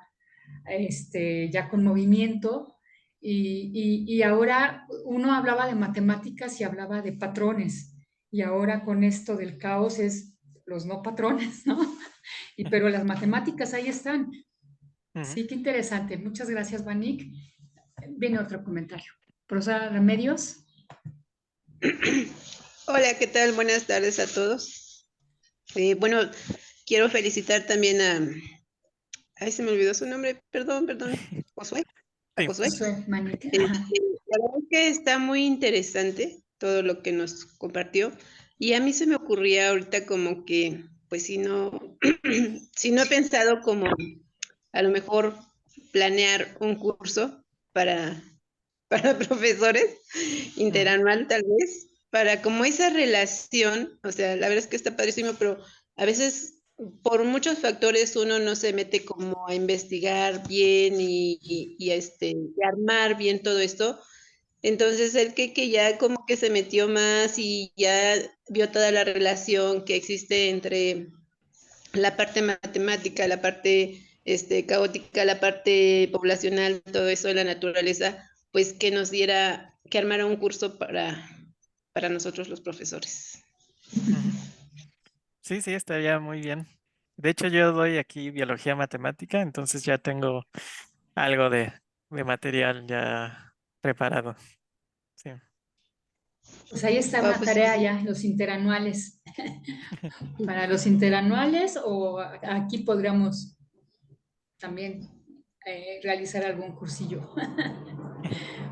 ya con movimiento. Y ahora uno hablaba de matemáticas y hablaba de patrones. Y ahora con esto del caos es los no patrones, ¿no? Pero las matemáticas ahí están. Ujú. Sí, qué interesante. Muchas gracias, Vanik. Viene otro comentario. Profesora Remedios. Hola, ¿qué tal? Buenas tardes a todos. Bueno, quiero felicitar también ay, se me olvidó su nombre, perdón, Josué. A Sí. Josué. Josué Manik. Este, Ajá. la verdad es que está muy interesante todo lo que nos compartió. Y a mí se me ocurría ahorita como que, pues si no, si no he pensado como a lo mejor planear un curso para, para profesores Ujú. interanual tal vez, para como esa relación, o sea, la verdad es que está padrísimo, pero a veces por muchos factores uno no se mete como a investigar bien y armar bien todo esto. Entonces el que ya como que se metió más y ya vio toda la relación que existe entre la parte matemática, la parte caótica, la parte poblacional, todo eso de la naturaleza, pues que nos diera, que armara un curso para nosotros los profesores. Ujú. Sí, sí, estaría muy bien. De hecho, yo doy aquí biología matemática, entonces ya tengo algo de material ya preparado. Sí. Pues ahí está Wow, una pues tarea ya, los interanuales. Para los interanuales o aquí podríamos también realizar algún cursillo.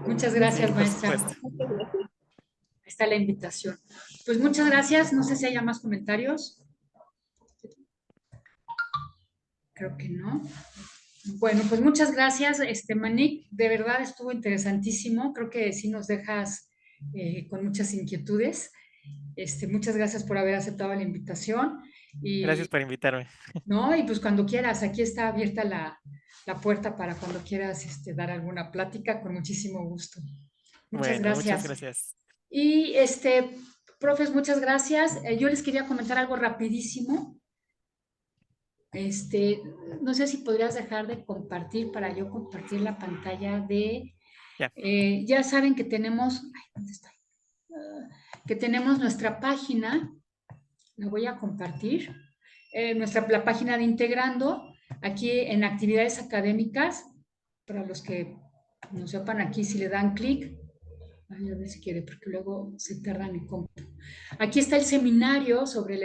Muchas Sí, gracias, por maestra. supuesto. muchas gracias. Ahí está la invitación. Pues muchas gracias. No sé si haya más comentarios. Creo que no. Bueno, pues muchas gracias, Manik. De verdad estuvo interesantísimo. Creo que sí nos dejas con muchas inquietudes. Muchas gracias por haber aceptado la invitación. Gracias Y, por invitarme. ¿no? Y pues cuando quieras, aquí está abierta la puerta para cuando quieras dar alguna plática, con muchísimo gusto. Muchas Bueno, muchas gracias. gracias. Y profes, muchas gracias. Yo les quería comentar algo rapidísimo. No sé si podrías dejar de compartir para yo compartir la pantalla de. Ya. Ya saben que tenemos, ay, ¿dónde está? Que tenemos nuestra página, la voy a compartir, la página de Integrando, aquí en actividades académicas, para los que no sepan aquí, si le dan clic, a ver si quiere, porque luego se tarda en mi compu. Aquí está el seminario sobre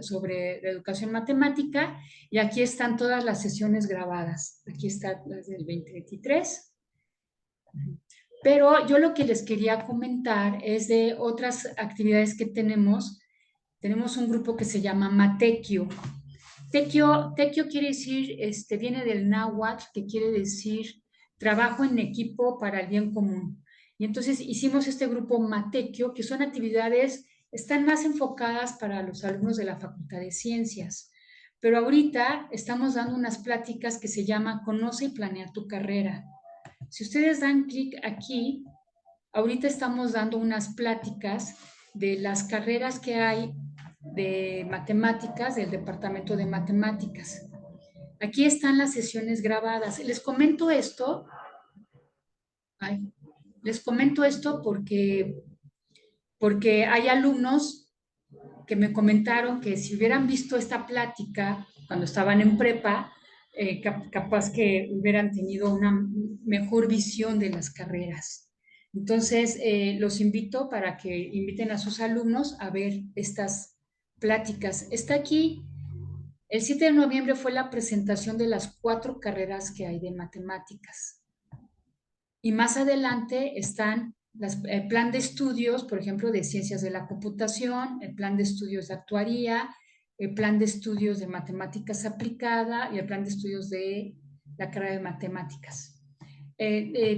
sobre la educación matemática y aquí están todas las sesiones grabadas. Aquí están las del 2023. Pero yo lo que les quería comentar es de otras actividades que tenemos. Tenemos un grupo que se llama Matequio. Tequio quiere decir, viene del náhuatl, que quiere decir trabajo en equipo para el bien común. Y entonces hicimos este grupo Matequio, que son actividades, están más enfocadas para los alumnos de la Facultad de Ciencias. Pero ahorita estamos dando unas pláticas que se llama Conoce y planea tu carrera. Si ustedes dan clic aquí, ahorita estamos dando unas pláticas de las carreras que hay de matemáticas, del departamento de matemáticas. Aquí están las sesiones grabadas. Les comento esto porque hay alumnos que me comentaron que si hubieran visto esta plática cuando estaban en prepa, capaz que hubieran tenido una mejor visión de las carreras. Entonces, los invito para que inviten a sus alumnos a ver estas pláticas. Está aquí, el 7 de noviembre fue la presentación de las 4 carreras que hay de matemáticas. Y más adelante están el plan de estudios, por ejemplo, de ciencias de la computación, el plan de estudios de actuaría, el plan de estudios de matemáticas aplicada y el plan de estudios de la carrera de matemáticas.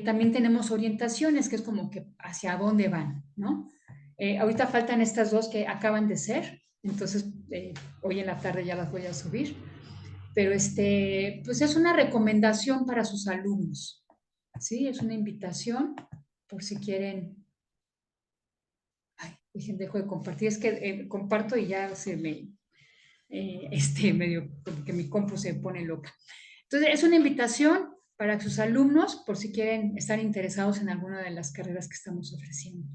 También tenemos orientaciones, que es como que hacia dónde van, ¿no? Ahorita faltan estas 2 que acaban de ser, entonces hoy en la tarde ya las voy a subir, pero pues es una recomendación para sus alumnos. Sí, es una invitación por si quieren. Ay, dejo de compartir. Es que comparto y ya se me, medio, como que mi compu se pone loca. Entonces, es una invitación para sus alumnos por si quieren estar interesados en alguna de las carreras que estamos ofreciendo.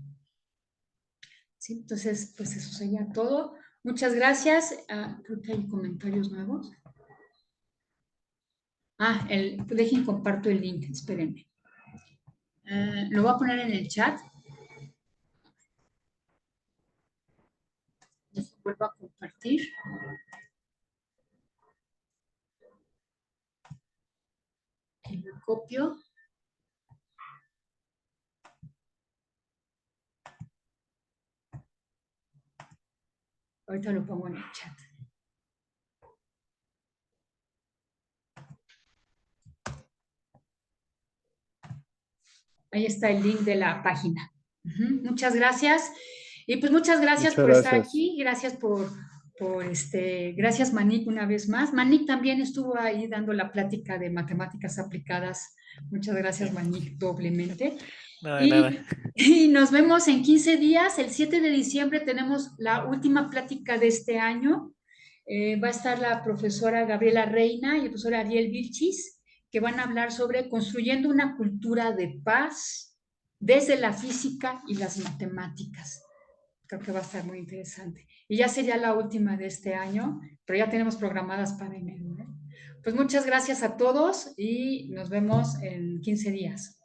Sí, entonces, pues eso sería todo. Muchas gracias. Creo que hay comentarios nuevos. Dejen comparto el link, espérenme. Lo voy a poner en el chat. Vuelvo a compartir. Y lo copio. Ahorita lo pongo en el chat. Ahí está el link de la página. Muchas gracias. Y pues muchas gracias por estar aquí. Gracias gracias Manik una vez más. Manik también estuvo ahí dando la plática de matemáticas aplicadas. Muchas gracias, Manik, doblemente. No, de nada. Y nos vemos en 15 días. El 7 de diciembre tenemos la última plática de este año. Va a estar la profesora Gabriela Reina y el profesor Ariel Vilchis, que van a hablar sobre construyendo una cultura de paz desde la física y las matemáticas. Creo que va a estar muy interesante. Y ya sería la última de este año, pero ya tenemos programadas para enero, ¿eh? Pues muchas gracias a todos y nos vemos en 15 días.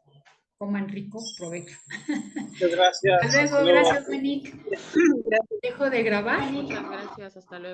Coman rico, provecho. Muchas gracias. Hasta luego, Hasta luego. gracias, Monique. Dejo de grabar. Muchas gracias, hasta luego.